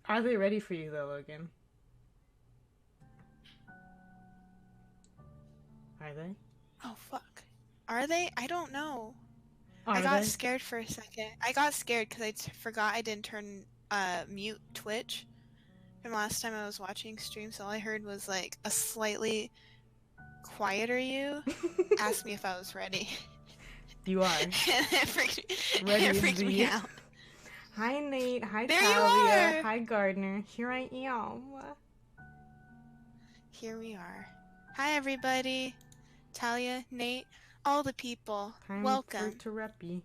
Are they ready for you though, Logan? Are they? Oh, fuck. Are they? I don't know. Are I got they? scared for a second. I got scared because I forgot I didn't turn mute Twitch from last time I was watching stream, so all I heard was like a slightly quieter you ask me if I was ready. You are. And it Ready freaked me indeed. out. Hi Nate, hi There you Talia, are! hi Gardner. Here I am. Here we are. Hi everybody. Talia, Nate, all the people. Time Welcome. for Terepi.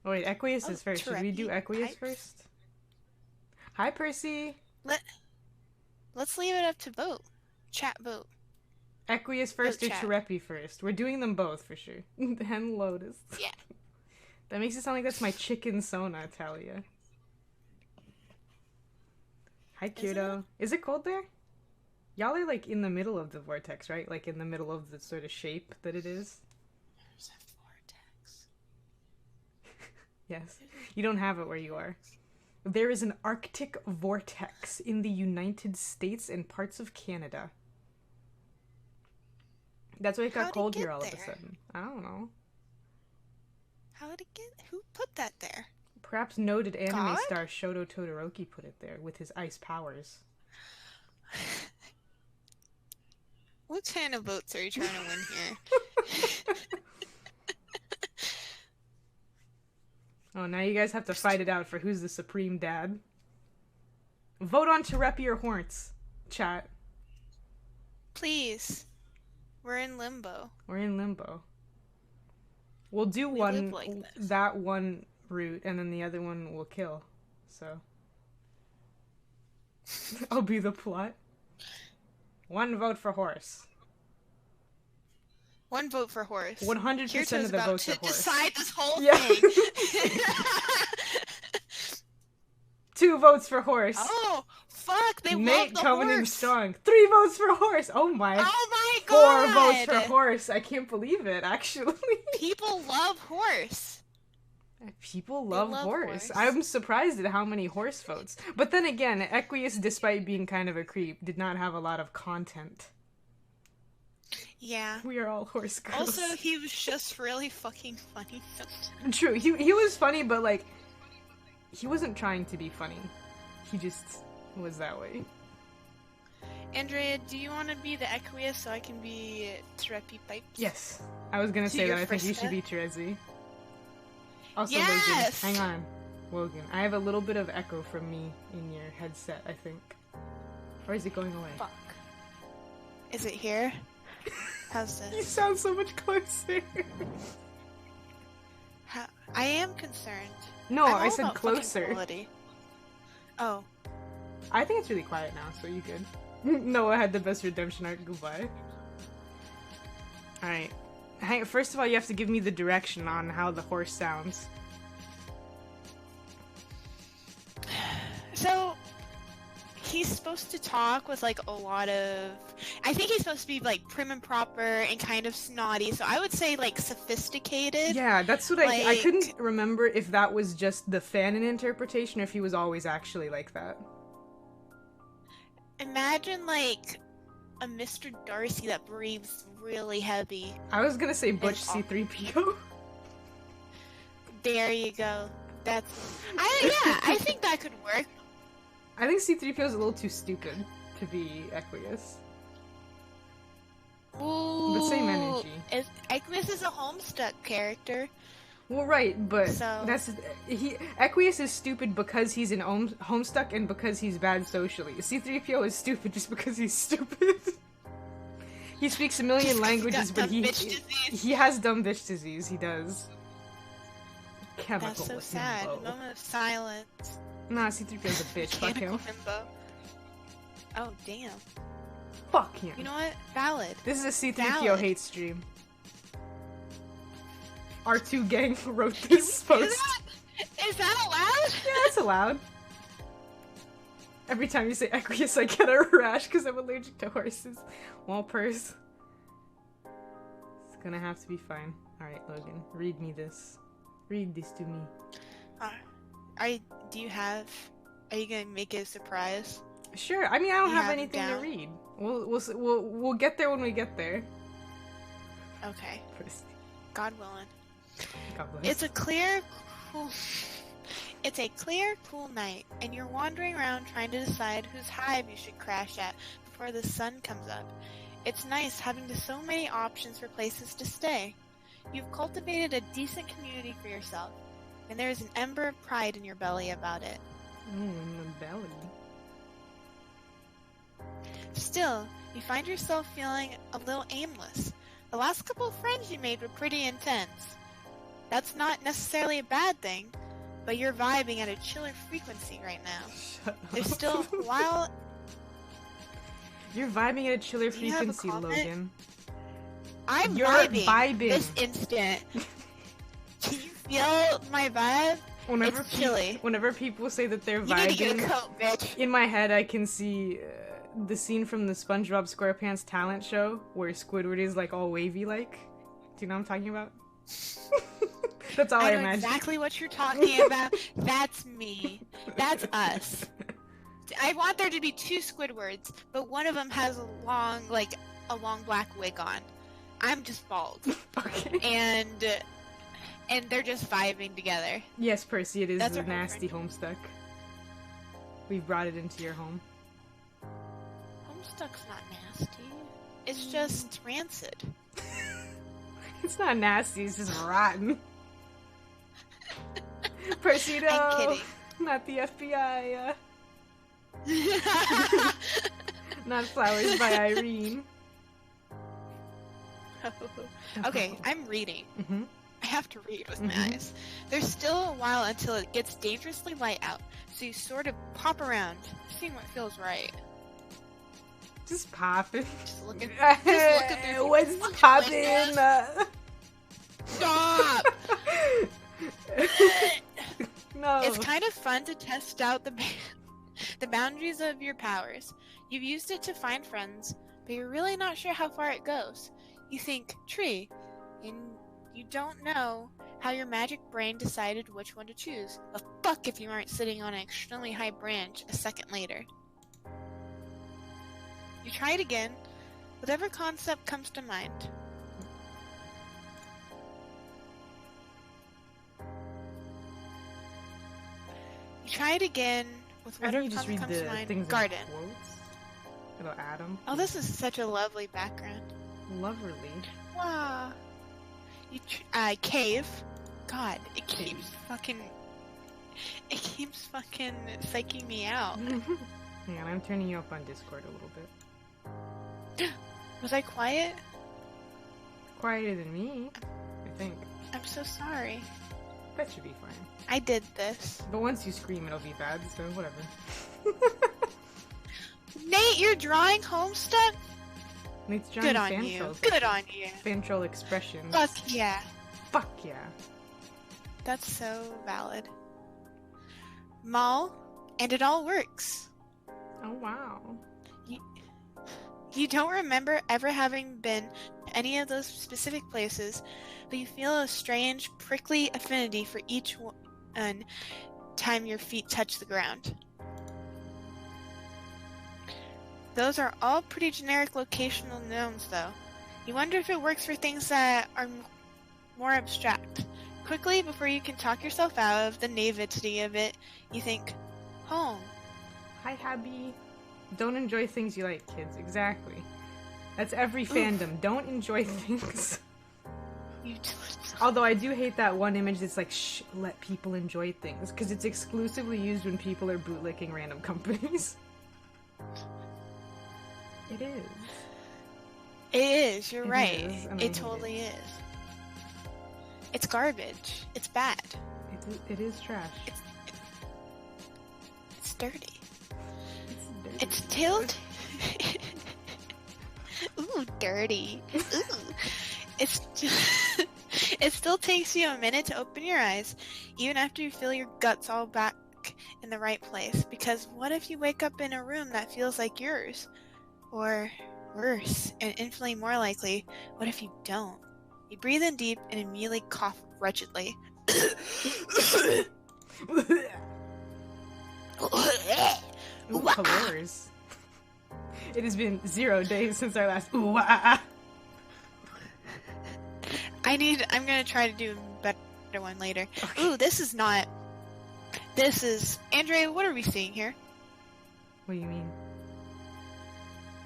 Oh wait, Equius is first. Should we do Terepi Equius pipes? first? Hi Percy. Let's leave it up to vote. Chat vote. Equius first or chat. Terepi first? We're doing them both for sure. Hen Lotus. Yeah. That makes it sound like that's my chicken Sona, Talia. Hi Kyoto. Is it cold there? Y'all are like in the middle of the vortex, right? Like in the middle of the sort of shape that it is. There's a vortex. Yes. You don't have it where you are. There is an Arctic vortex in the United States and parts of Canada. That's why it got cold here all of a sudden. I don't know. How did it get? Who put that there? Perhaps noted anime God? star Shoto Todoroki put it there with his ice powers. What kind of votes are you trying to win here? Oh, now you guys have to fight it out for who's the supreme dad. Vote on Terepi or Horns, chat. Please. We're in limbo. We're in limbo. We'll do We live like this. that one route, and then the other one will kill. So. I'll be the plot. One vote for horse. One vote for horse. 100% of the votes are horse. Decide this whole Yeah. thing. 2 votes for horse. Oh, fuck! They Nate love the coming horse. in strong. 3 votes for horse. Oh my. Oh my 4 god! votes for horse. I can't believe it, actually. People love horse. People love love horse. horse. I'm surprised at how many horse votes. But then again, Equius, despite being kind of a creep, did not have a lot of content. Yeah. We are all horse girls. Also, he was just really fucking funny sometimes. True, he was funny, but like, he wasn't trying to be funny. He just was that way. Andrea, do you want to be the Equius so I can be Terepi Pipes? Yes. I was gonna To say your that I think you first should be Terezi. Also, Yes! Logan, hang on. Logan, I have a little bit of echo from me in your headset, I think. Or is it going away? Fuck. Is it here? How's You this? sound so much closer. I am concerned. No, I'm I all said about fucking closer. quality. Oh. I think it's really quiet now, so you good. Noah had the best redemption arc. Goodbye. Alright. First of all, you have to give me the direction on how the horse sounds. So, he's supposed to talk with like a lot of... I think he's supposed to be like prim and proper and kind of snotty, so I would say like sophisticated. Yeah, that's what I Like- couldn't remember if that was just the fanon interpretation or if he was always actually like that. Imagine like a Mr. Darcy that breathes really heavy. I was gonna say Butch It's awful. C-3PO. There you go. I think that could work. I think C-3PO is a little too stupid to be Equius. Ooh, But same energy. Equius is a Homestuck character. Well, right, but So- Equius is stupid because he's in Homestuck and because he's bad socially. C-3PO is stupid just because he's stupid. He speaks a million Just 'cause he languages, got but dumb bitch disease. he has dumb bitch disease. He does. Chemical That's so sad. himbo. Moment of silence. Nah, C-3PO's a bitch. Fuck Mechanical him. himbo. Oh damn. Fuck him. You know what? Valid. This is a C-3PO Valid. hate stream. R2 gang wrote this post. Is that allowed? Yeah, it's allowed. Every time you say Equius, I get a rash because I'm allergic to horses. Well, purse. It's gonna have to be fine. Alright, Logan, read me this. Read this to me. Do you have? Are you gonna make it a surprise? Sure. I mean, I don't You have have anything to down? read. We'll get there when we get there. Okay. First, God willing. God bless. It's a clear, cool night, and you're wandering around trying to decide whose hive you should crash at before the sun comes up. It's nice having so many options for places to stay. You've cultivated a decent community for yourself, and there is an ember of pride in your belly about it. In the belly. Still, you find yourself feeling a little aimless. The last couple of friends you made were pretty intense. That's not necessarily a bad thing, but you're vibing at a chiller frequency right now. Shut There's up. still while You're vibing at a chiller Do you have a frequency, comment? Logan. I'm You're vibing vibing. this instant. Can you feel my vibe? Whenever It's chilly. Whenever people say that they're You need to get a vibing, coat, bitch. in my head I can see the scene from the SpongeBob SquarePants talent show where Squidward is like all wavy like. Do you know what I'm talking about? That's all I I know imagine. exactly what you're talking about. That's me. That's us. I want there to be two Squidwards, but one of them has a long black wig on. I'm just bald, Okay. and they're just vibing together. Yes, Percy, it is That's a our whole nasty Homestuck. We've brought it into your home. Homestuck's not nasty. It's just rancid. It's not nasty, it's just rotten. Percy, no! I'm kidding. Not the FBI. Not Flowers by Irene. Okay, I'm reading. Mm-hmm. I have to read with my Mhm. eyes. There's still a while until it gets dangerously light out, so you sort of pop around, seeing what feels right. Just popping. Just looking through What's fucking popping? windows. Stop! No. It's kind of fun to test out the boundaries of your powers. You've used it to find friends, but you're really not sure how far it goes. You think tree, and you don't know how your magic brain decided which one to choose. But fuck if you aren't sitting on an extremely high branch a second later. You try it again. Whatever concept comes to mind. You try it again with I think whatever you just read concept comes to the mind. things Garden. in quotes about Adam. Oh, this is such a lovely background. Lovely. Wow. Cave. God, it keeps fucking psyching me out. Hang on, I'm turning you up on Discord a little bit. Was I quiet? Quieter than me, I think. I'm so sorry. That should be fine. I did this. But once you scream, it'll be bad, so whatever. Nate, you're drawing Homestuck? Nate's Good giant on fan you. trolls. Good on you. Fan troll expressions. Fuck yeah. Fuck yeah. That's so valid. Maul, and it all works. Oh wow. You don't remember ever having been to any of those specific places, but you feel a strange, prickly affinity for each one time your feet touch the ground. Those are all pretty generic locational knowns, though. You wonder if it works for things that are more abstract. Quickly, before you can talk yourself out of the naivety of it, you think, home. Hi, Happy. Don't enjoy things you like, kids. Exactly. That's every fandom. Don't enjoy things. You Although I do hate that one image that's like, shh, let people enjoy things. Because it's exclusively used when people are bootlicking random companies. It is. It is, you're It right. is, and I It hate totally is. It's garbage. It's bad. It is trash. It's dirty. It's dirty. It's tilt. Ooh, dirty. Ooh. It's just... It still takes you a minute to open your eyes, even after you feel your guts all back in the right place. Because what if you wake up in a room that feels like yours? Or worse, and infinitely more likely, what if you don't? You breathe in deep and immediately cough wretchedly. colors. It has been 0 days since our last ooh ah. I'm gonna try to do a better one later. Okay. Ooh, this is Andrea, what are we seeing here? What do you mean?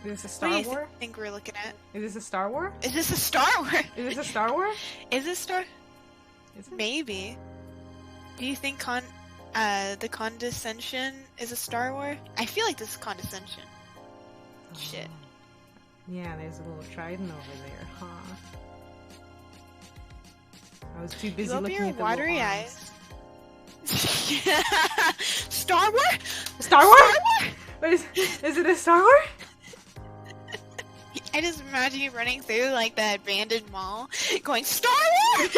Is this a Star What do you War? think we're looking at? Is this a Star War? Is this a Star War? Is this a Star War? Is this Star? Is it? Maybe. Do you think the condescension is a Star War? I feel like this is condescension. Shit. Yeah, there's a little trident over there, huh? I was too busy You open looking your at the watery little eyes. Star War? Star War? Star War? What is it a Star War? I just imagine you running through like that abandoned mall, going Star Wars.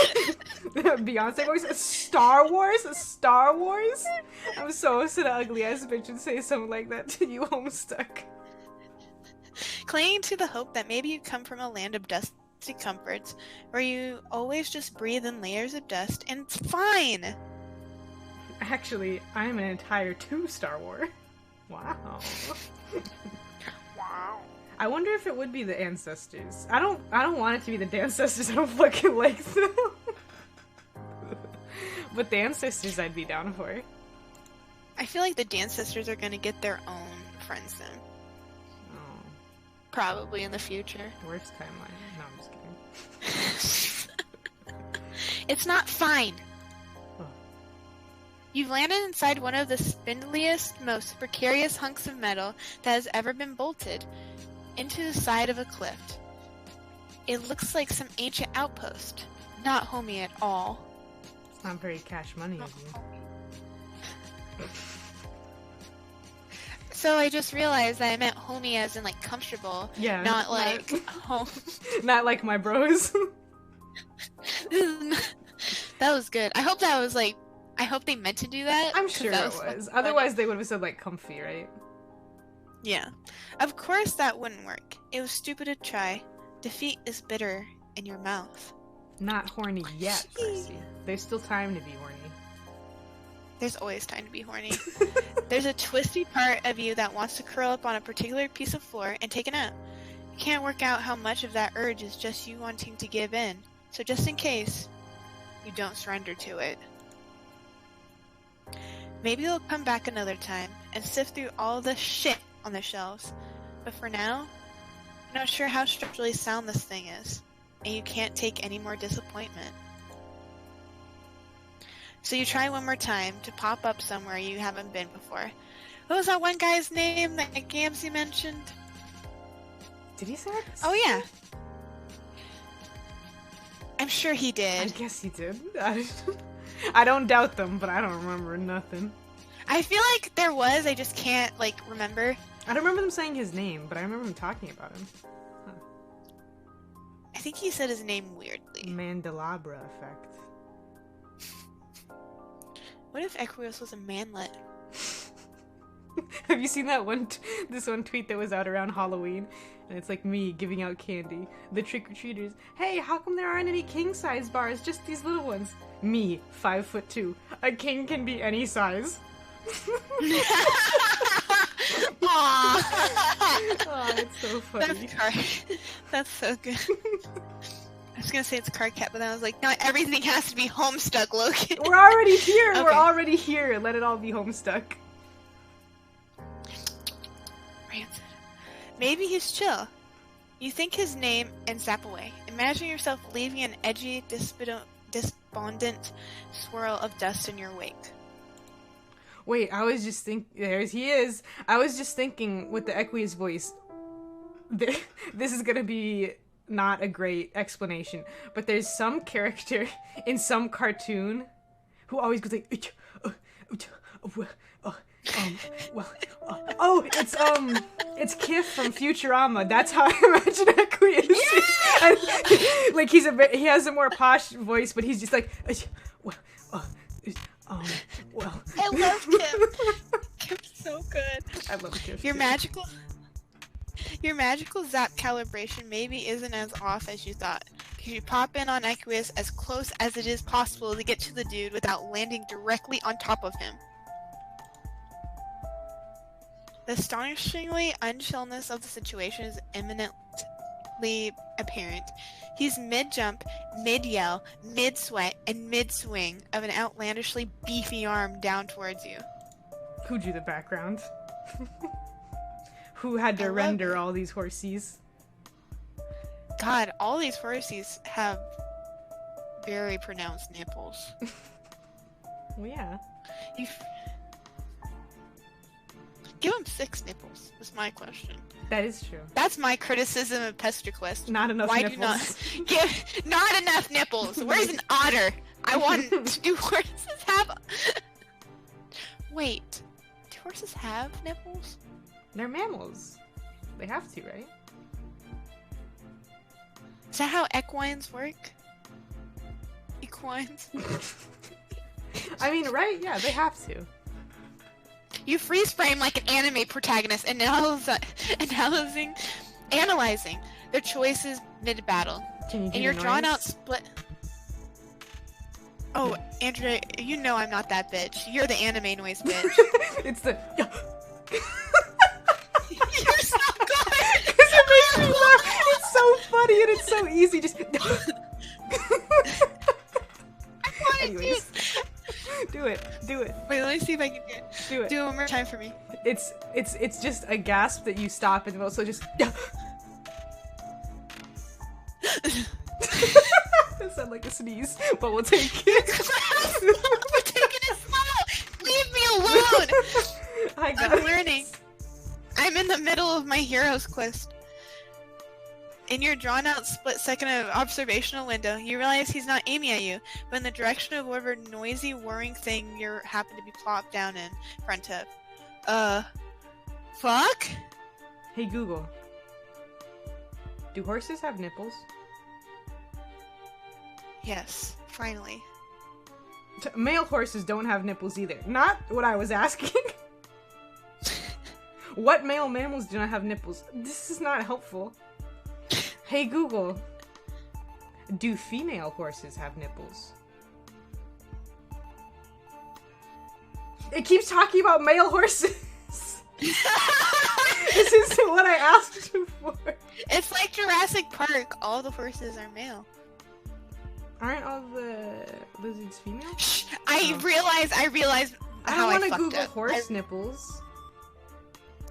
Beyonce voice? Star Wars? Star Wars? I'm so upset, ugly ass bitch would say something like that to you, Homestuck. Clinging to the hope that maybe you come from a land of dusty comforts, where you always just breathe in layers of dust, and it's fine. Actually, I'm an entire 2 Star Wars. Wow. Wow. I wonder if it would be the ancestors. I don't want it to be the ancestors. I don't fucking like them. But the ancestors I'd be down for. I feel like the Dance Sisters are gonna get their own Friendsim. Oh, Probably in the future. worst timeline. No, I'm just kidding. It's not fine. Oh. You've landed inside one of the spindliest, most precarious hunks of metal that has ever been bolted into the side of a cliff. It looks like some ancient outpost. Not homey at all. It's not very cash money of you. So I just realized that I meant homey as in like comfortable, Yeah. not like home. Not like my bros. That was good. I hope that was like. I hope they meant to do that. I'm 'cause sure that it funny. was. Otherwise, they would have said like comfy, right? Yeah. Of course that wouldn't work. It was stupid to try. Defeat is bitter in your mouth. Not horny yet, Percy. There's still time to be horny. There's always time to be horny. There's a twisty part of you that wants to curl up on a particular piece of floor and take a nap. You can't work out how much of that urge is just you wanting to give in. So just in case, you don't surrender to it. Maybe you'll come back another time and sift through all the shit on the shelves. But for now, I'm not sure how structurally sound this thing is, and you can't take any more disappointment. So you try one more time to pop up somewhere you haven't been before. What was that one guy's name that Gamsey mentioned? Did he say that? Oh yeah. I'm sure he I did. guess he did. I don't doubt them, but I don't remember nothing. I feel like there was, I just can't, like, remember. I don't remember them saying his name, but I remember him talking about him. I think he said his name weirdly. Mandelabra effect. What if Equius was a manlet? Have you seen that this one tweet that was out around Halloween? And it's like me giving out candy. The trick-or-treaters. Hey, how come there aren't any king-size bars? Just these little ones. Me, 5'2". A king can be any size. Aww. Oh, it's so funny. That's so good. I was gonna say it's Card Cat, but then I was like, not everything has to be Homestuck, Logan. We're already here. Okay. We're already here. Let it all be Homestuck. Rancid. Maybe he's chill. You think his name and zap away. Imagine yourself leaving an edgy, despondent swirl of dust in your wake. Wait, I was just there's he is. I was just thinking with the Equius voice, this is gonna be not a great explanation, but there's some character in some cartoon who always goes like, it's Kif from Futurama. That's how I imagine Equius. Yeah! Like he has a more posh voice, but he's just like, well. I love Kif. Kif's so good. I love Kif. Your magical zap calibration maybe isn't as off as you thought, because you pop in on Equius as close as it is possible to get to the dude without landing directly on top of him. The astonishingly unchillness of the situation is imminently apparent. He's mid-jump, mid-yell, mid-sweat, and mid-swing of an outlandishly beefy arm down towards you. Who drew the background? Who had to render all these horsies? God, all these horsies have very pronounced nipples. Well, yeah. Give him 6 nipples, is my question. That is true. That's my criticism of Pesterquest. Not enough Why nipples. not enough nipples? Where's an otter? I want do horses have... Wait, do horses have nipples? They're mammals. They have to, right? Is that how equines work? Equines? I mean, right? Yeah, they have to. You freeze frame like an anime protagonist, analyzing their choices mid-battle. Can you do And your the drawn noise? out split... Oh, Andrea, you know I'm not that bitch. You're the anime noise bitch. It's the... You're so good! Because it makes me laugh. It's so funny and it's so easy. Just... Anyways. Do it. Do it. Wait, let me see if I can do it. Do it. Do it one more time for me. It's just a gasp that you stop and also just... That sounds like a sneeze, but we'll take it. We're taking it slow! Leave me alone! Hi, guys. I'm learning. I'm in the middle of my hero's quest. In your drawn-out split-second of observational window, you realize he's not aiming at you, but in the direction of whatever noisy, whirring thing you happen to be plopped down in front of. Fuck? Hey, Google. Do horses have nipples? Yes, finally. Male horses don't have nipples either. Not what I was asking. What male mammals do not have nipples? This is not helpful. Hey Google, do female horses have nipples? It keeps talking about male horses. This isn't what I asked for. It's like Jurassic Park. All the horses are male. Aren't all the lizards female? Shh, I realize I how don't I want to fucked Google up. horse nipples.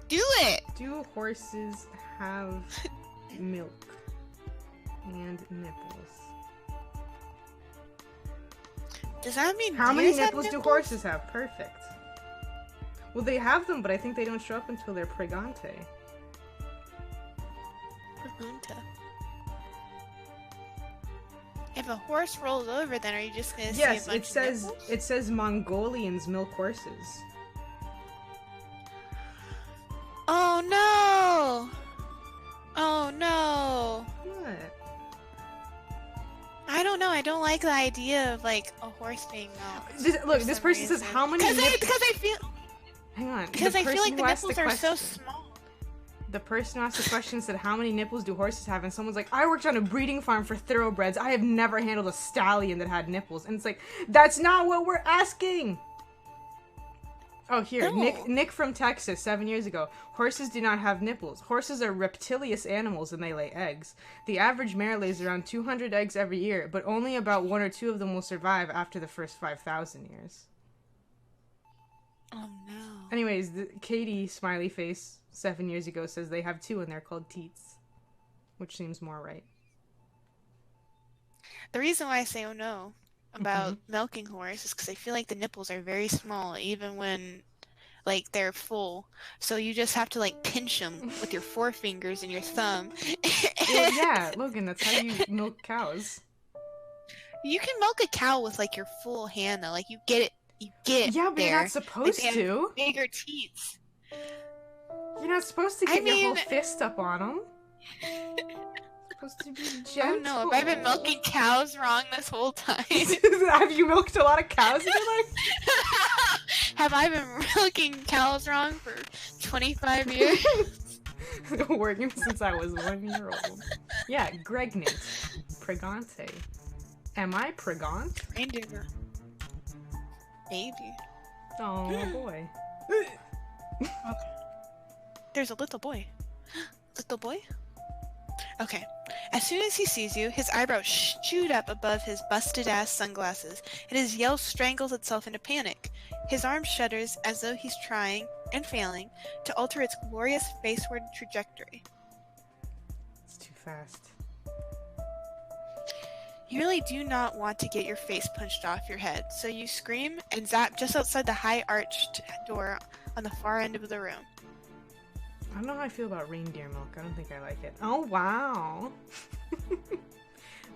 Do it! Do horses have milk and nipples? Does that mean How many deers have nipples do horses have? Perfect. Well, they have them, but I think they don't show up until they're pregante. Pregunta. If a horse rolls over, then are you just gonna see a bunch it says of nipples? it says Mongolians milk horses. Oh no! Oh no! What? I don't know. I don't like the idea of like a horse being milked. Look, for this some person says reason. how many nipples? Because I feel Hang on. because The I feel person like the who asked nipples are so question- small. The person who asked the question said, how many nipples do horses have? And someone's like, I worked on a breeding farm for thoroughbreds. I have never handled a stallion that had nipples. And it's like, that's not what we're asking! Oh, here. No. Nick from Texas, 7 years ago. Horses do not have nipples. Horses are reptilious animals and they lay eggs. The average mare lays around 200 eggs every year, but only about 1 or 2 of them will survive after the first 5,000 years. Oh no. Anyways, Katie, smiley face, 7 years ago, says they have 2 and they're called teats. Which seems more right. The reason why I say oh no about milking horse is because I feel like the nipples are very small, even when like they're full. So you just have to like pinch them with your forefingers and your thumb. Well, yeah, Logan, that's how you milk cows. You can milk a cow with like your full hand though. Like you get it Yeah, but there. you're not supposed Like, they have to. bigger teats. You're not supposed to get your whole mean- fist up on them. Supposed to be Oh gentle. no, have I been milking cows wrong this whole time? Have you milked a lot of cows in your life? Have I been milking cows wrong for 25 years? Working since I was 1 year old. Yeah, Gregnant. Pregante. Am I pregant? Reindeer. Maybe. Oh boy. There's a little boy. Little boy? Okay. As soon as he sees you, his eyebrows shoot up above his busted-ass sunglasses, and his yell strangles itself into panic. His arm shudders as though he's trying, and failing, to alter its glorious faceward trajectory. It's too fast. You really do not want to get your face punched off your head, so you scream and zap just outside the high-arched door on the far end of the room. I don't know how I feel about reindeer milk. I don't think I like it. Oh, wow.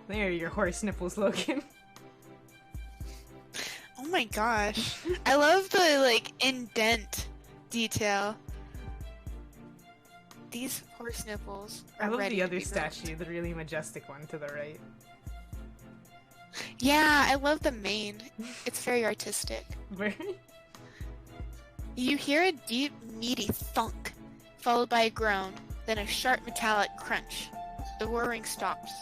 There are your horse nipples, Logan. Oh my gosh. I love the, like, indent detail. These horse nipples are I love ready the to other be statue, milked. the really majestic one to the right. Yeah, I love the mane. It's very artistic. Very. You hear a deep, meaty thunk, followed by a groan, then a sharp metallic crunch. The whirring stops.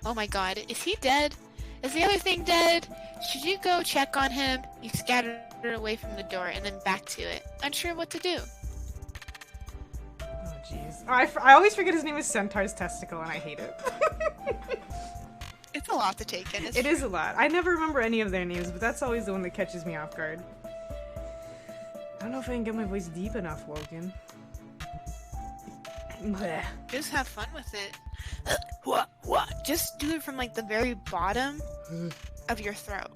Oh my god, is he dead? Is the other thing dead? Should you go check on him? You scatter away from the door and then back to it, unsure what to do. Oh, jeez. Oh, I always forget his name is Centaur's Testicle, and I hate it. It's a lot to take in. It is a lot. I never remember any of their names, but that's always the one that catches me off guard. I don't know if I can get my voice deep enough, Logan. Blech. Just have fun with it. What? Just do it from like the very bottom of your throat.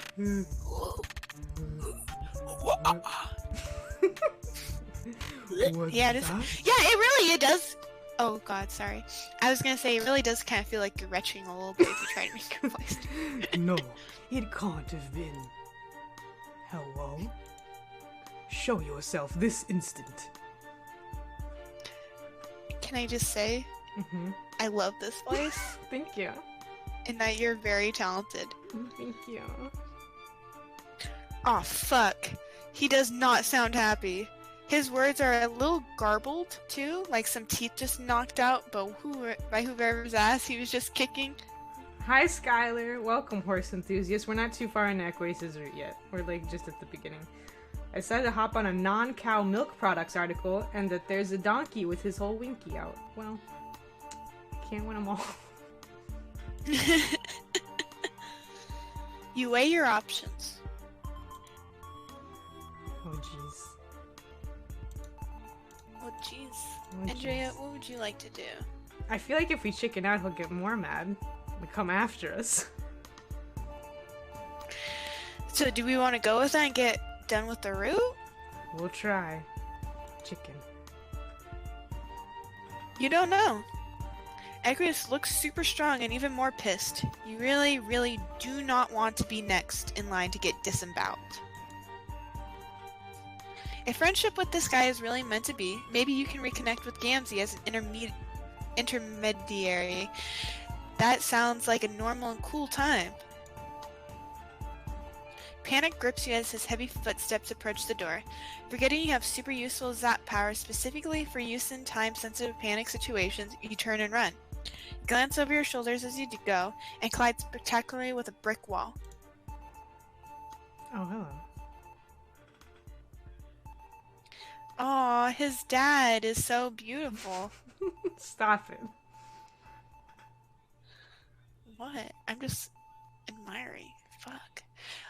Yeah, it does. Oh god, sorry. I was gonna say it really does kind of feel like you're retching a little bit if you try to make your voice. No, it can't have been. Hello? Show yourself this instant. Can I just say, I love this voice, Thank you. and that you're very talented. Thank you. Aw, fuck. He does not sound happy. His words are a little garbled, too, like some teeth just knocked out by whoever's ass he was just kicking. Hi, Skylar. Welcome, horse enthusiast. We're not too far into Equius' route yet. We're, like, just at the beginning. I decided to hop on a non-cow milk products article, and that there's a donkey with his whole winky out. Well, can't win them all. You weigh your options. Oh, jeez. Oh, jeez. Oh, Andrea, jeez. what would you like to do? I feel like if we chicken out, he'll get more mad. He'll come after us. So do we want to go with that and get done with the route? We'll try. Chicken. You don't know. Equius looks super strong and even more pissed. You really, really do not want to be next in line to get disemboweled. If friendship with this guy is really meant to be, maybe you can reconnect with Gamzee as an intermediary. That sounds like a normal and cool time. Panic grips you as his heavy footsteps approach the door. Forgetting you have super useful zap power specifically for use in time-sensitive panic situations, you turn and run. You glance over your shoulders as you go, and collide spectacularly with a brick wall. Oh, hello. Aw, his dad is so beautiful. Stop it. What? I'm just admiring. Fuck.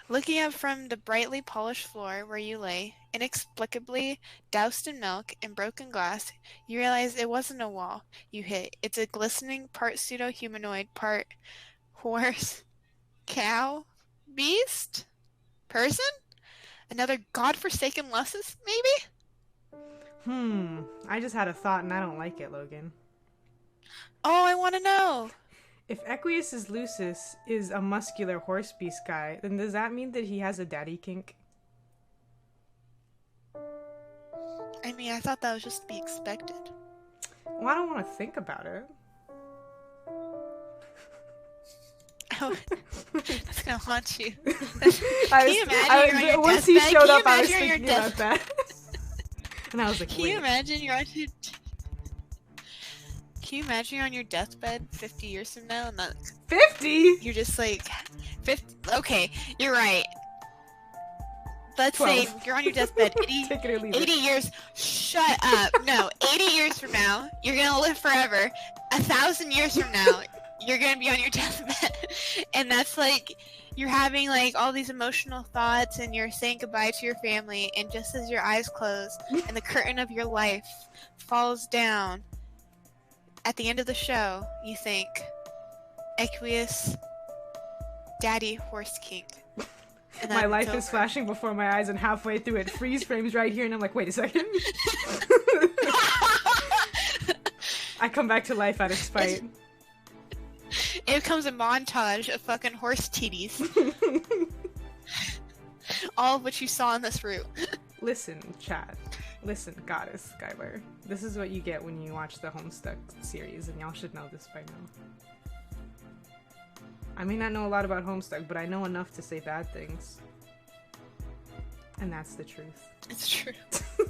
Looking up from the brightly polished floor where you lay, inexplicably doused in milk and broken glass, you realize it wasn't a wall you hit. It's a glistening part pseudo-humanoid, part horse, cow, beast, person? Another godforsaken Lussus, maybe? I just had a thought and I don't like it, Logan. Oh, I want to know. If Equius' Lucis is a muscular horse beast guy, then does that mean that he has a daddy kink? I mean, I thought that was just to be expected. Well, I don't want to think about it. Oh, that's gonna haunt you. Can you imagine you're on your once he deathbed? showed Can up, you I was imagine you're thinking about that. And I was like, Can wait. you imagine you're on your... Can you imagine you're on your deathbed 50 years from now and that 50? you're just like 50? Okay, you're right. let's 12. say you're on your deathbed. 80, Take it or leave 80 it. years. Shut up. No, 80 years from now, you're gonna live forever. 1,000 years from now, you're gonna be on your deathbed, and that's like you're having like all these emotional thoughts, and you're saying goodbye to your family, and just as your eyes close and the curtain of your life falls down, at the end of the show, you think, Equius, Daddy Horse King. And My then life it's is over. flashing before my eyes, and halfway through it freeze frames right here, and I'm like, wait a second. I come back to life out of spite. It becomes a montage of fucking horse titties. All of which you saw in this route. Listen, chat. Listen, Goddess, Skylar. This is what you get when you watch the Homestuck series, and y'all should know this by now. I may not know a lot about Homestuck, but I know enough to say bad things. And that's the truth. It's true.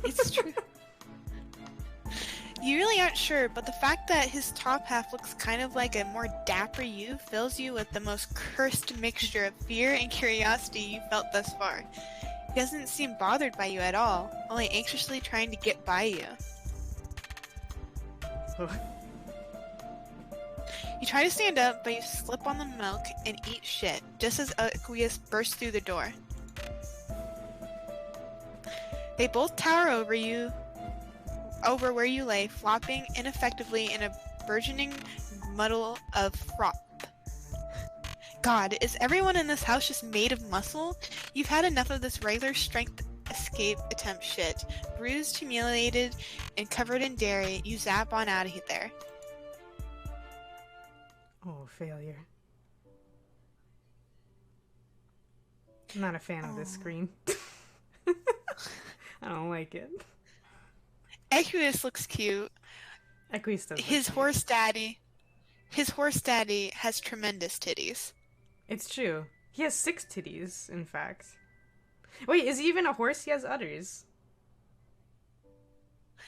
It's true. You really aren't sure, but the fact that his top half looks kind of like a more dapper you fills you with the most cursed mixture of fear and curiosity you felt thus far. He doesn't seem bothered by you at all, only anxiously trying to get by you. You try to stand up, but you slip on the milk and eat shit, just as Equius bursts through the door. They both tower over you, over where you lay, flopping ineffectively in a burgeoning muddle of froth. God, is everyone in this house just made of muscle? You've had enough of this regular strength escape attempt shit. Bruised, humiliated, and covered in dairy, you zap on out of there. Oh, failure. I'm not a fan of this screen. I don't like it. Equius looks cute. Equius does. His horse daddy has tremendous titties. It's true. He has 6 titties, in fact. Wait, is he even a horse? He has udders.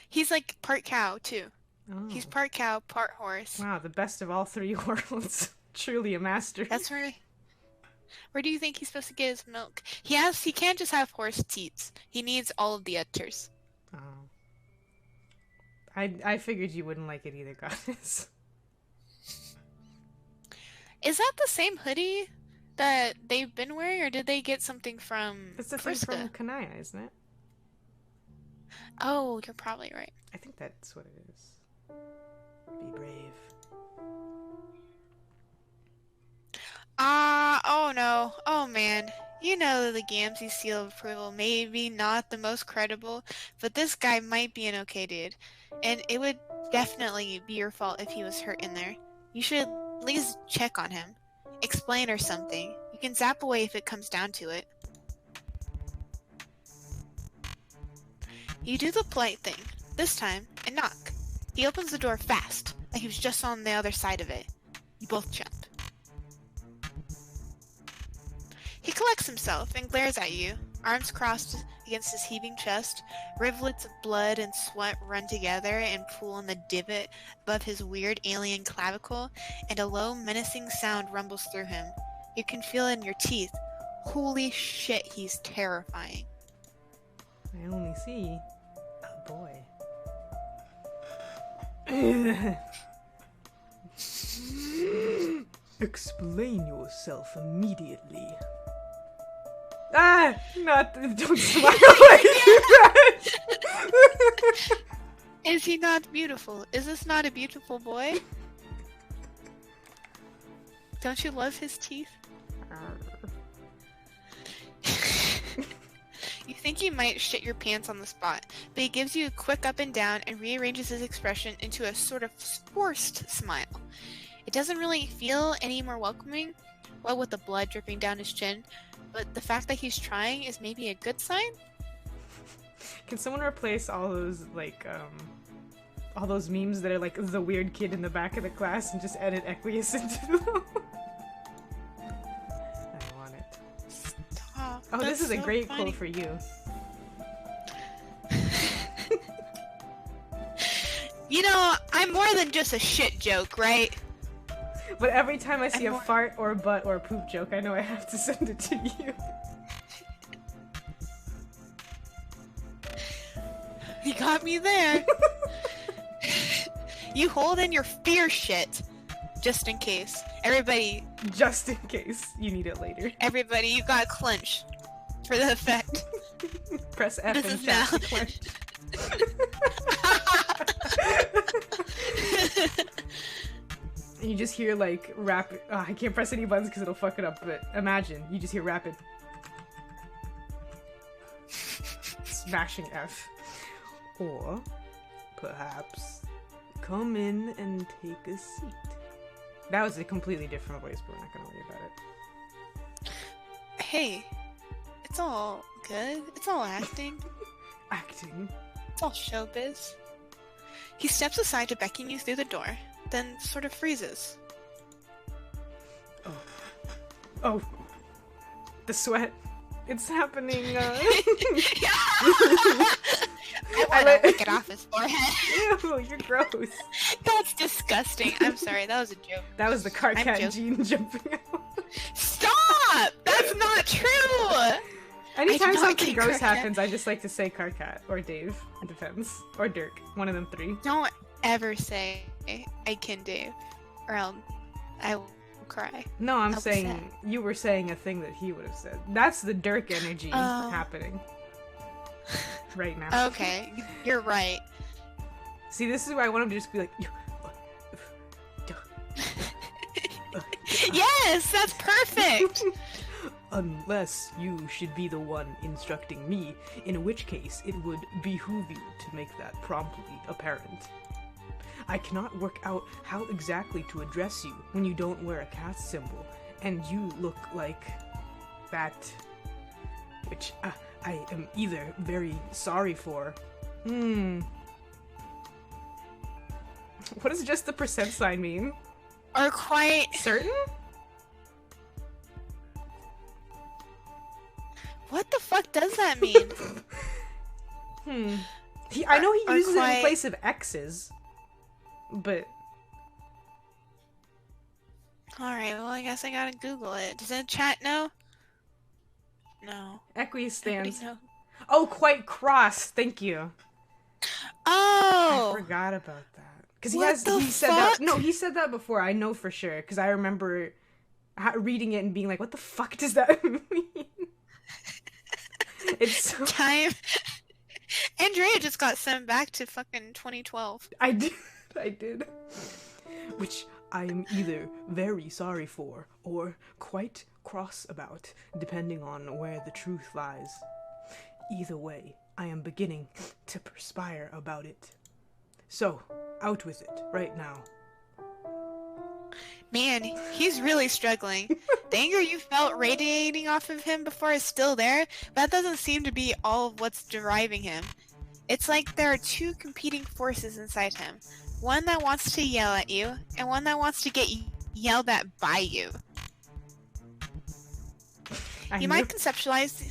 He's like part cow, too. Oh. He's part cow, part horse. Wow, the best of all 3 worlds. Truly a master. That's where do you think he's supposed to get his milk? He can't just have horse teats. He needs all of the udders. Oh. I figured you wouldn't like it either, Goddess. Is that the same hoodie that they've been wearing, or did they get something from It's the thing Friska? from Kanaya, isn't it? Oh, you're probably right. I think that's what it is. Be brave. Oh no. Oh man. You know the Gamzee seal of approval may be not the most credible, but this guy might be an okay dude. And it would definitely be your fault if he was hurt in there. You should at least check on him. Explain or something. You can zap away if it comes down to it. You do the polite thing, this time, and knock. He opens the door fast, like he was just on the other side of it. You both jump. He collects himself and glares at you, arms crossed against his heaving chest. Rivulets of blood and sweat run together and pool in the divot above his weird alien clavicle, and a low, menacing sound rumbles through him. You can feel it in your teeth. Holy shit, he's terrifying. I only see a boy. Explain yourself immediately. Ah! Don't smile like that! Is he not beautiful? Is this not a beautiful boy? Don't you love his teeth? You think you might shit your pants on the spot, but he gives you a quick up and down and rearranges his expression into a sort of forced smile. It doesn't really feel any more welcoming, well, with the blood dripping down his chin, but the fact that he's trying is maybe a good sign? Can someone replace all those, like, all those memes that are like the weird kid in the back of the class and just edit Equius into them? I want it. Stop. Oh, That's this is a so great funny. quote for you. You know, I'm more than just a shit joke, right? But every time I see I'm a more- fart or butt or poop joke, I know I have to send it to you. got me there. You hold in your fear shit. Just in case. Everybody. Just in case you need it later. Everybody, you got clench. For the effect. Press F This and is chat now. to clench. And you just hear like rapid. I can't press any buttons because it'll fuck it up. But imagine you just hear rapid smashing F, or perhaps come in and take a seat. That was a completely different voice, but we're not gonna worry about it. Hey, it's all good. It's all acting. Acting. It's all showbiz. He steps aside to beckon you through the door, then sort of freezes. Oh, the sweat. It's happening. I want to lick it off his forehead. Ew, you're gross. That's disgusting. I'm sorry, that was a joke. That was the car I'm cat joking. gene jumping out. Stop! That's not true! Anytime I do not something get gross car cat. happens, I just like to say car cat or Dave. It depends. Or Dirk. One of them three. Don't ever say I can Dave, or I will cry. No, I'm Upset. saying you were saying a thing that he would have said. That's the Dirk energy Oh. happening right now. Okay, you're right. See, this is why I want him to just be like. Yes, that's perfect! Unless you should be the one instructing me, in which case it would behoove you to make that promptly apparent. I cannot work out how exactly to address you when you don't wear a caste symbol, and you look like that, which I am either very sorry for. What does just the percent sign mean? Or quite... Certain? What the fuck does that mean? I know he Or uses it in quite- place of X's, but Alright, well I guess I gotta Google it. Does the chat know? No. Equius Nobody stands. know. Oh, quite cross. Thank you. Oh! I forgot about that because What the he said that. fuck? No, he said that before. I know for sure because I remember reading it and being like, "What the fuck does that mean?" It's so... Time. Andrea just got sent back to fucking 2012. I did. Which I am either very sorry for or quite cross about, depending on where the truth lies. Either way, I am beginning to perspire about it. So, out with it, right now. Man, he's really struggling. The anger you felt radiating off of him before is still there, but that doesn't seem to be all of what's driving him. It's like there are two competing forces inside him. One that wants to yell at you, and one that wants to get yelled at by you. He might conceptualize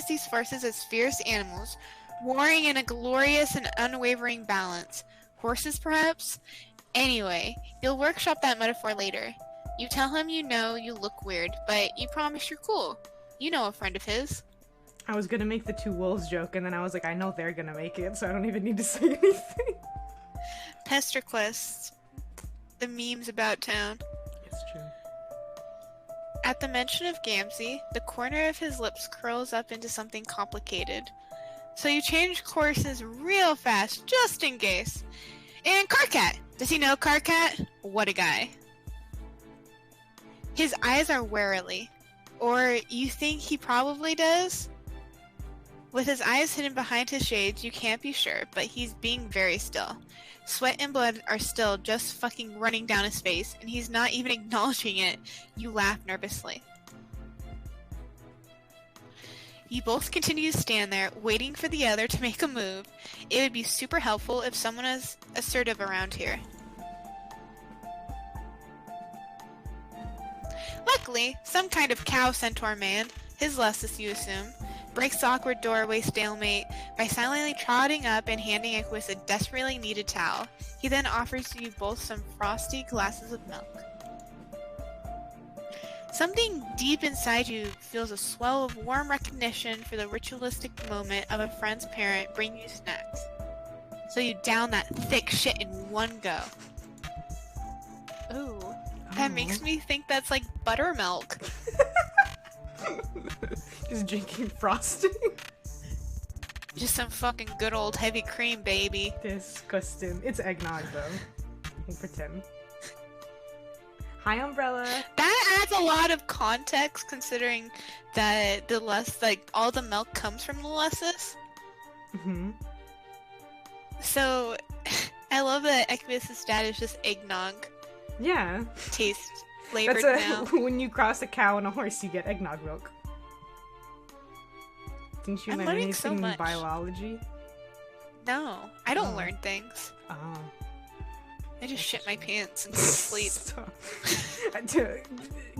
these forces as fierce animals, warring in a glorious and unwavering balance. Horses, perhaps? Anyway, you'll workshop that metaphor later. You tell him you know you look weird, but you promise you're cool. You know a friend of his. I was gonna make the two wolves joke, and then I was like, I know they're gonna make it, so I don't even need to say anything. Pesterquest. The memes about town. It's true. At the mention of Gamzee, the corner of his lips curls up into something complicated. So you change courses real fast, just in case. And Carcat! Does he know Carcat? What a guy. His eyes are warily. Or you think he probably does? With his eyes hidden behind his shades, you can't be sure, but he's being very still. Sweat and blood are still just fucking running down his face, and he's not even acknowledging it. You laugh nervously. You both continue to stand there, waiting for the other to make a move. It would be super helpful if someone is assertive around here. Luckily, some kind of cow centaur man, his less you assume, breaks the awkward doorway stalemate by silently trotting up and handing Equius a desperately needed towel. He then offers you both some frosty glasses of milk. Something deep inside you feels a swell of warm recognition for the ritualistic moment of a friend's parent bringing you snacks. So you down that thick shit in one go. Ooh, that makes me think that's like buttermilk. Just drinking frosting. Just some fucking good old heavy cream, baby. Disgusting. It's eggnog though. We'll pretend. Hi, Umbrella. That adds a lot of context considering that all the milk comes from the molasses. Mm-hmm. So, I love that Equius' dad is just eggnog. Yeah. Taste flavored now. When you cross a cow and a horse, you get eggnog milk. Didn't you learn anything in biology? No, I don't learn things. Oh. I just shit my pants and go to sleep.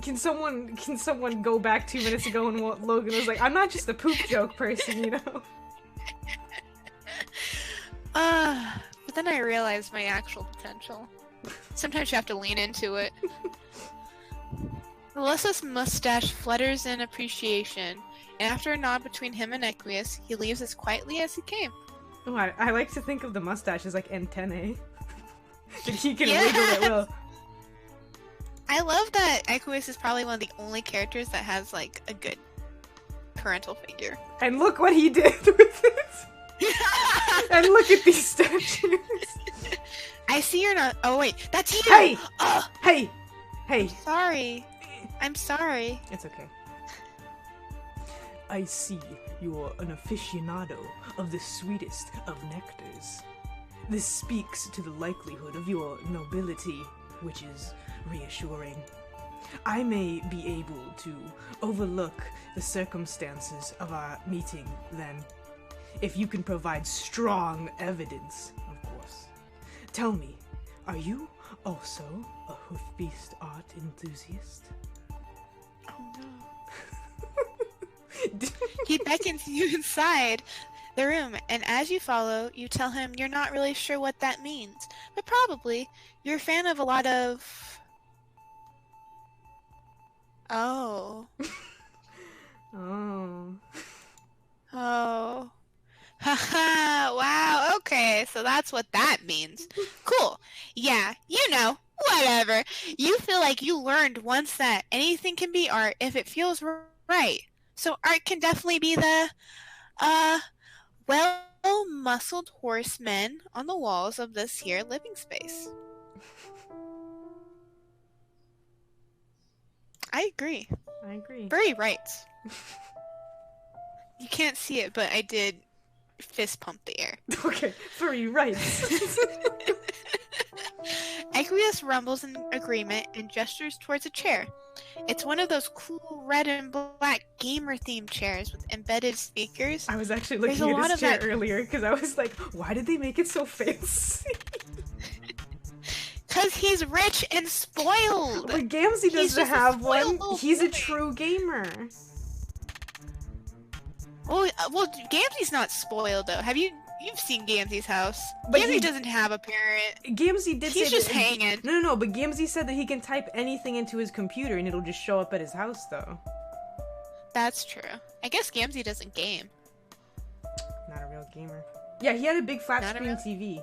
Can someone go back 2 minutes ago and what Logan was like, I'm not just a poop joke person, you know? But then I realized my actual potential. Sometimes you have to lean into it. Melissa's mustache flutters in appreciation, and after a nod between him and Equius, he leaves as quietly as he came. Oh, I like to think of the mustache as like antennae. That he can wiggle at will. I love that Equius is probably one of the only characters that has like a good parental figure. And look what he did with it! And look at these statues! I see you're not- oh wait, that's you! Hey! Hey! Hey! I'm sorry. It's okay. I see you're an aficionado of the sweetest of nectars. This speaks to the likelihood of your nobility, which is reassuring. I may be able to overlook the circumstances of our meeting, then, if you can provide strong evidence, of course. Tell me, are you also a hoof-beast art enthusiast? Oh no. He beckons you inside the room, and as you follow, you tell him you're not really sure what that means, but probably you're a fan of a lot of... Oh. Oh. Oh. Haha, wow, okay, so that's what that means. Cool. Yeah, you know, whatever. You feel like you learned once that anything can be art if it feels right. So art can definitely be the, well-muscled horsemen on the walls of this here living space. I agree. Furry writes. You can't see it, but I did fist pump the air. Okay, furry writes. Equius rumbles in agreement and gestures towards a chair. It's one of those cool red and black gamer-themed chairs with embedded speakers. I was actually looking at his chair earlier because I was like, why did they make it so fancy? Because he's rich and spoiled! But Gamzee doesn't have one. He's a true gamer. Well, Gamzee's not spoiled though. You've seen Gamzee's house? But Gamzee doesn't have a parent. Gamzee did. He's just hanging. No. But Gamzee said that he can type anything into his computer and it'll just show up at his house, though. That's true. I guess Gamzee doesn't game. Not a real gamer. Yeah, he had a big flat screen TV.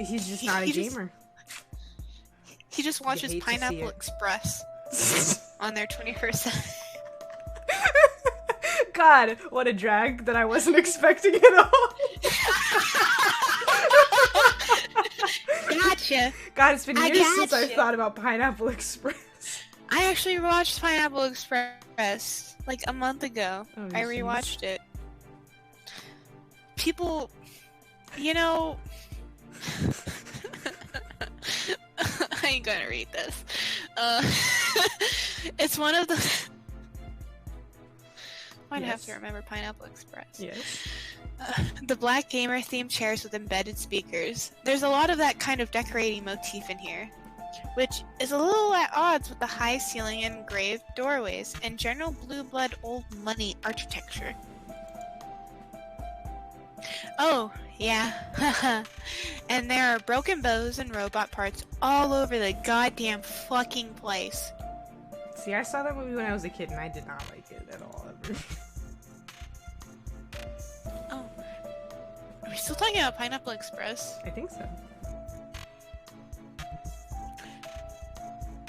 He's just not a gamer. He just watches Pineapple Express on their 21st century. God, what a drag that I wasn't expecting at all. Gotcha. God, it's been years since I thought about Pineapple Express. I actually watched Pineapple Express like a month ago. Oh, I rewatched it. People, you know... I ain't gonna read this. It's one of the... I'd have to remember Pineapple Express. Yes. The black gamer themed chairs with embedded speakers. There's a lot of that kind of decorating motif in here, which is a little at odds with the high ceiling and engraved doorways and general blue blood old money architecture. Oh, yeah. And there are broken bows and robot parts all over the goddamn fucking place. See, I saw that movie when I was a kid, and I did not like it at all, ever. Oh. Are we still talking about Pineapple Express? I think so.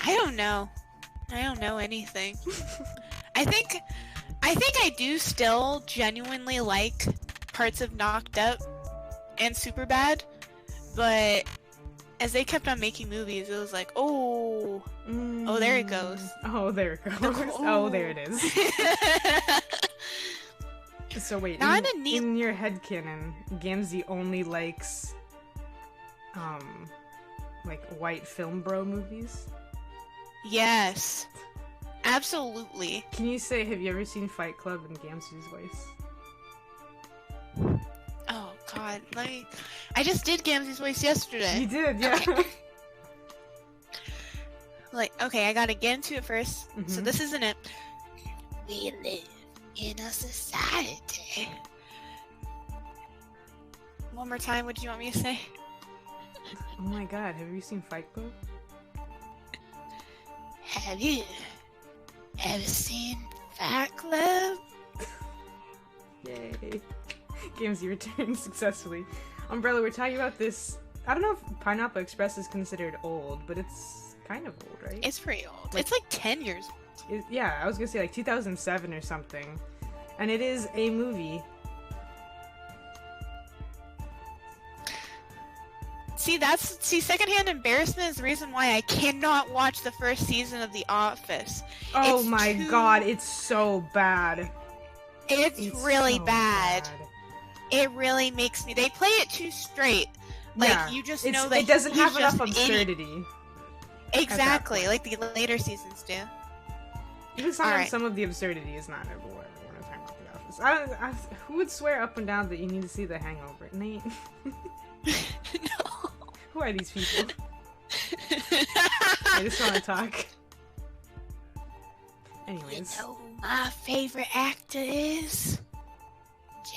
I don't know. I don't know anything. I think I do still genuinely like parts of Knocked Up and Superbad, but as they kept on making movies, it was like, oh, there it goes. Oh, there it goes. Oh, there it is. So wait, in your headcanon, Gamzee only likes, like white film bro movies? Yes. Absolutely. Can you say, have you ever seen Fight Club in Gamzee's voice? Oh god, I just did Gamzee's voice yesterday. You did, yeah. Okay, I gotta get into it first. Mm-hmm. So this isn't it. We live in a society. One more time, what do you want me to say? Oh my god, have you seen Fight Club? Have you ever seen Fight Club? Yay. Gamzee returned successfully. Umbrella, we're talking about this. I don't know if Pineapple Express is considered old, but it's kind of old, right? It's pretty old. It's like 10 years old. Yeah, I was gonna say like 2007 or something. And it is a movie. See, secondhand embarrassment is the reason why I cannot watch the first season of The Office. Oh my god, it's so bad. It's really so bad. It really makes me. They play it too straight. Like, yeah, you just know that it doesn't have enough absurdity. Exactly, like the later seasons do. Even some of the absurdity is not what we're talking about The Office. Who would swear up and down that you need to see The Hangover? Nate? No. Who are these people? I just want to talk. Anyways. You know who my favorite actor is?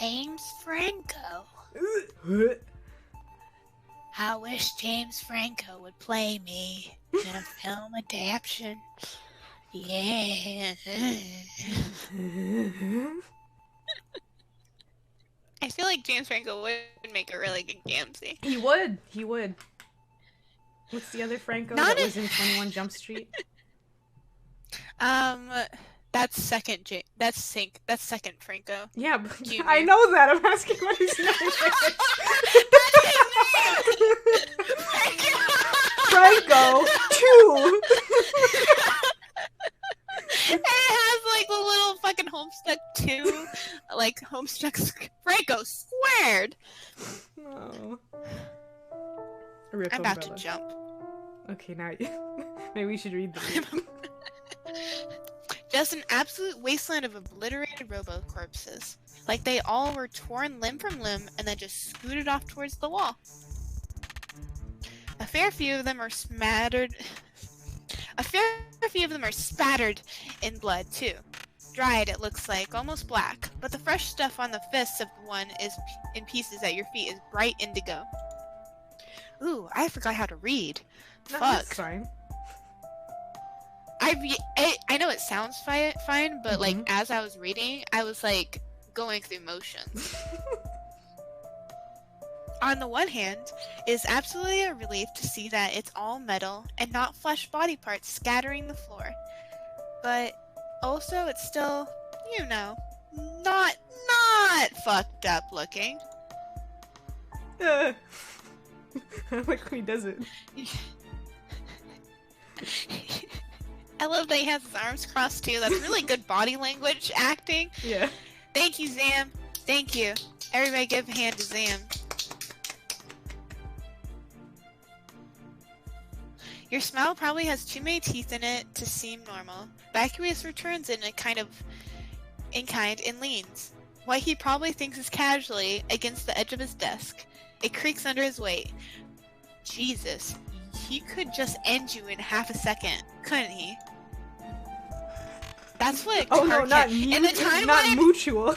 James Franco. I wish James Franco would play me in a film adaptation. Yeah. I feel like James Franco would make a really good Gamzee. He would. What's the other Franco that was in 21 Jump Street? That's second Franco. Yeah, but I know that. I'm asking what his name is. Franco 2. And it has like the little fucking Homestuck 2, like Homestuck Franco squared. No. I'm about to jump. Okay, now maybe we should read the Just an absolute wasteland of obliterated robo-corpses. Like they all were torn limb from limb and then just scooted off towards the wall. A fair few of them are spattered in blood, too. Dried, it looks like, almost black, but the fresh stuff on the fists of one is in pieces at your feet is bright indigo. Ooh, I forgot how to read. No, Fuck. that's fine. I know it sounds fine, but like as I was reading, I was like going through motions. On the one hand, it is absolutely a relief to see that it's all metal and not flesh body parts scattering the floor. But also it's still, you know, not fucked up looking. I like when he does it. I love that he has his arms crossed too. That's really good body language acting. Yeah. Thank you, Zam. Thank you. Everybody give a hand to Zam. Your smile probably has too many teeth in it to seem normal. Equius returns in kind and leans. What he probably thinks is casually against the edge of his desk. It creaks under his weight. Jesus, he could just end you in half a second, couldn't he? That's what. Oh no, not mutual.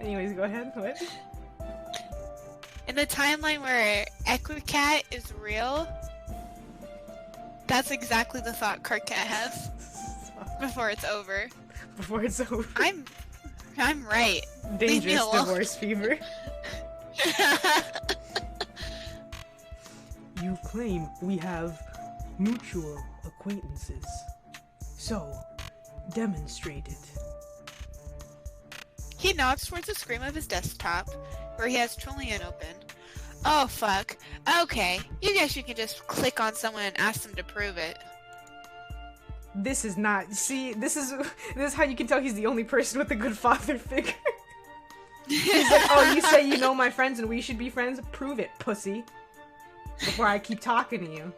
Anyways, go ahead. What? In the timeline where Equicat is real, That's exactly the thought Carcat has before it's over. Before it's over. I'm right. Leave me Dangerous alone. divorce fever. You claim we have mutual acquaintances. So, demonstrate it. He nods towards the screen of his desktop, where he has Trullian open. Oh fuck. Okay, you guess you can just click on someone and ask them to prove it. This is not. See, this is how you can tell he's the only person with a good father figure. He's like, oh, you say you know my friends and we should be friends? Prove it, pussy. Before I keep talking to you.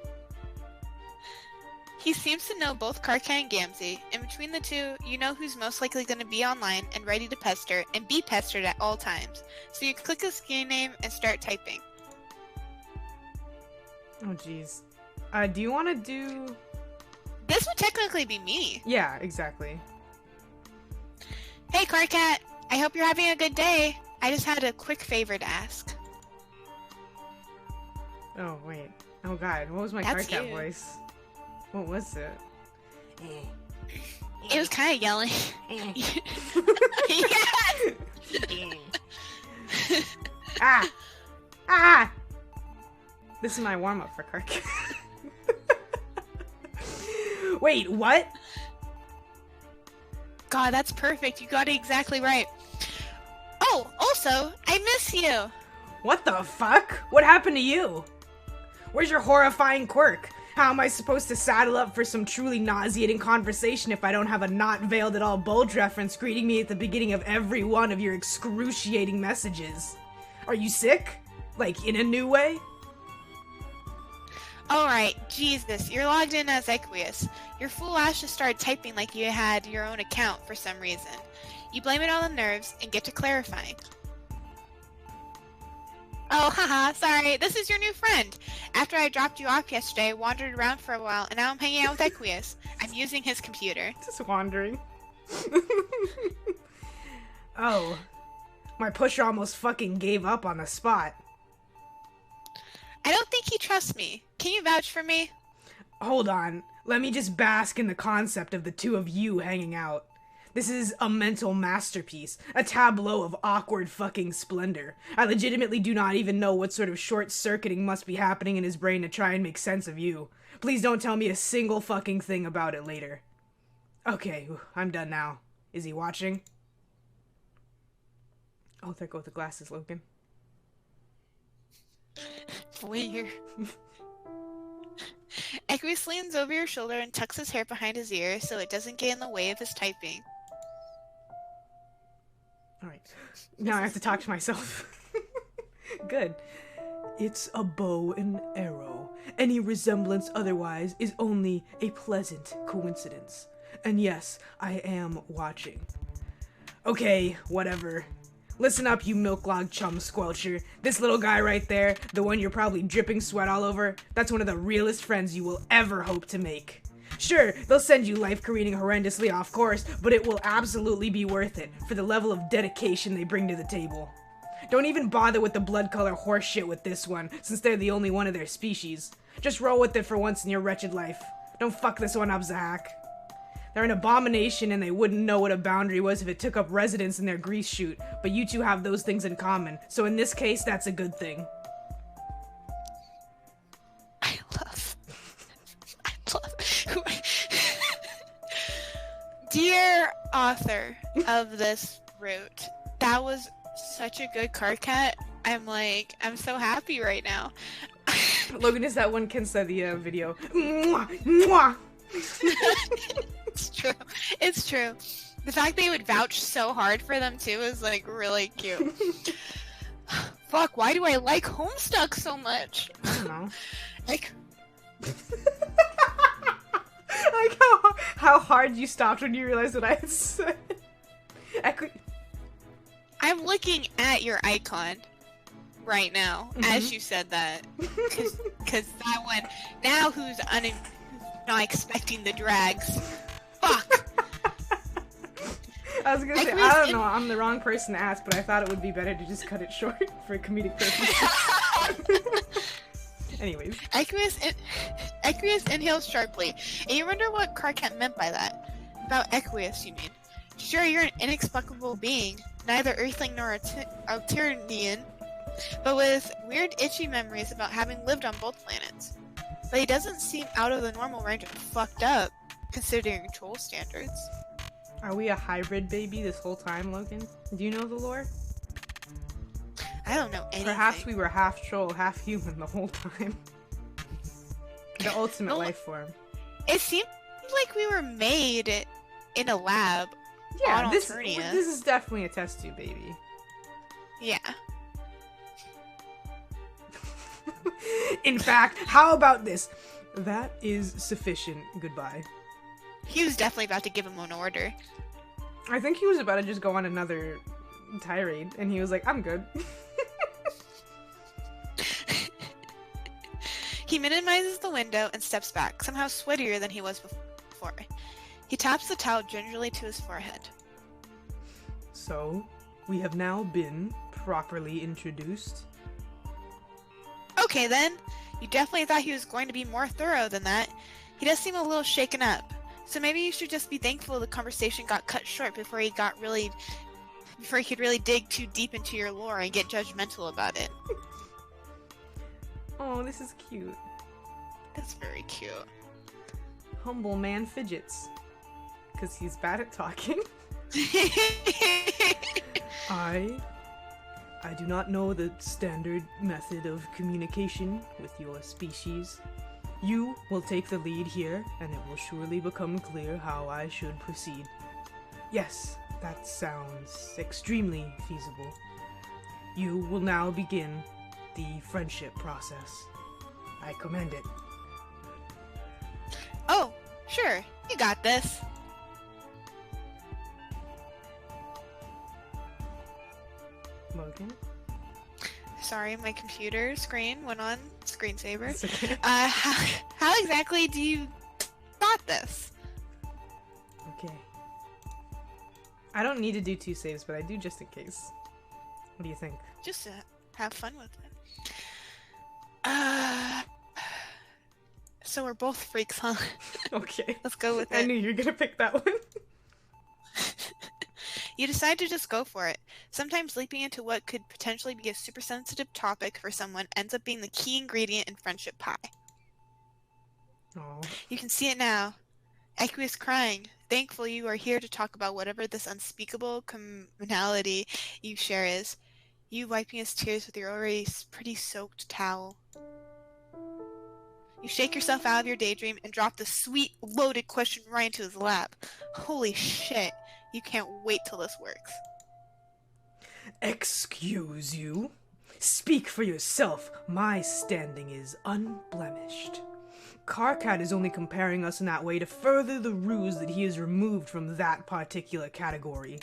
He seems to know both Karkat and Gamzee, and between the two, you know who's most likely going to be online and ready to pester and be pestered at all times. So you click his screen name and start typing. Oh, jeez. Do you want to do... This would technically be me. Yeah, exactly. Hey Karkat, I hope you're having a good day. I just had a quick favor to ask. Oh, wait. Oh, God. What was my That's Karkat you. voice? What was it? It was kind of yelling. Ah! Ah! This is my warm-up for Karkat. Wait, what? God, that's perfect. You got it exactly right. Oh, also, I miss you. What the fuck? What happened to you? Where's your horrifying quirk? How am I supposed to saddle up for some truly nauseating conversation if I don't have a not veiled at all bulge reference greeting me at the beginning of every one of your excruciating messages? Are you sick? Like, in a new way? Alright, Jesus, you're logged in as Equius. Your fool ass just started typing like you had your own account for some reason. You blame it on the nerves and get to clarifying. Oh, haha, sorry, this is your new friend. After I dropped you off yesterday, I wandered around for a while, and now I'm hanging out with Equius. I'm using his computer. Just wandering. Oh. My pusher almost fucking gave up on the spot. I don't think he trusts me. Can you vouch for me? Hold on. Let me just bask in the concept of the two of you hanging out. This is a mental masterpiece, a tableau of awkward fucking splendor. I legitimately do not even know what sort of short-circuiting must be happening in his brain to try and make sense of you. Please don't tell me a single fucking thing about it later. Okay, I'm done now. Is he watching? Oh, there go the glasses, Logan. Weird. Equius leans over your shoulder and tucks his hair behind his ear so it doesn't get in the way of his typing. Alright. Now I have to talk to myself. Good. It's a bow and arrow. Any resemblance otherwise is only a pleasant coincidence. And yes, I am watching. Okay, whatever. Listen up, you milk-log chum squelcher. This little guy right there, the one you're probably dripping sweat all over, that's one of the realest friends you will ever hope to make. Sure, they'll send you life careening horrendously off course, but it will absolutely be worth it for the level of dedication they bring to the table. Don't even bother with the blood color horse shit with this one, since they're the only one of their species. Just roll with it for once in your wretched life. Don't fuck this one up, Zach. They're an abomination and they wouldn't know what a boundary was if it took up residence in their grease chute, but you two have those things in common, so in this case, that's a good thing. I love... Dear author of this route, that was such a good Karkat. I'm so happy right now. Logan is that one Kinsa the video. Mwah! Mwah! It's true. It's true. The fact they would vouch so hard for them too is like really cute. Fuck, why do I like Homestuck so much? I don't know. Like like how hard you stopped when you realized what I had said. I'm looking at your icon right now as you said that, because that one now who's not expecting the drags. Fuck. I was gonna say, I don't know, I'm the wrong person to ask, but I thought it would be better to just cut it short for comedic purposes. Anyways. Equius inhales sharply, and you wonder what Karkat meant by that. About Equius, you mean? Sure, you're an inexplicable being, neither Earthling nor Alternian, but with weird itchy memories about having lived on both planets. But he doesn't seem out of the normal range of fucked up, considering troll standards. Are we a hybrid baby this whole time, Logan? Do you know the lore? I don't know anything. Perhaps we were half troll, half human the whole time. The ultimate life form. It seems like we were made in a lab. Yeah, on this Alternia. is definitely a test tube baby. Yeah. In fact, how about this? That is sufficient. Goodbye. He was definitely about to give him an order. I think he was about to just go on another tirade, and he was like, I'm good. He minimizes the window and steps back, somehow sweatier than he was before. He taps the towel gingerly to his forehead. So, we have now been properly introduced. Okay then, you definitely thought he was going to be more thorough than that. He does seem a little shaken up, so maybe you should just be thankful the conversation got cut short before he could really dig too deep into your lore and get judgmental about it. Oh, this is cute. That's very cute. Humble man fidgets. Because he's bad at talking. I do not know the standard method of communication with your species. You will take the lead here, and it will surely become clear how I should proceed. Yes, that sounds extremely feasible. You will now begin the friendship process. I commend it. Oh, sure, you got this. Logan? Sorry, my computer screen went on screensaver. It's okay. How exactly do you got this? Okay. I don't need to do 2 saves, but I do just in case. What do you think? Just to have fun with it. So we're both freaks, huh? Okay. Let's go with it. I knew you were gonna pick that one. You decide to just go for it. Sometimes leaping into what could potentially be a super sensitive topic for someone ends up being the key ingredient in friendship pie. Oh. You can see it now. Equius crying. Thankful you are here to talk about whatever this unspeakable commonality you share is. You wiping his tears with your already pretty soaked towel. You shake yourself out of your daydream and drop the sweet, loaded question right into his lap. Holy shit. You can't wait till this works. Excuse you? Speak for yourself. My standing is unblemished. Karkat is only comparing us in that way to further the ruse that he is removed from that particular category.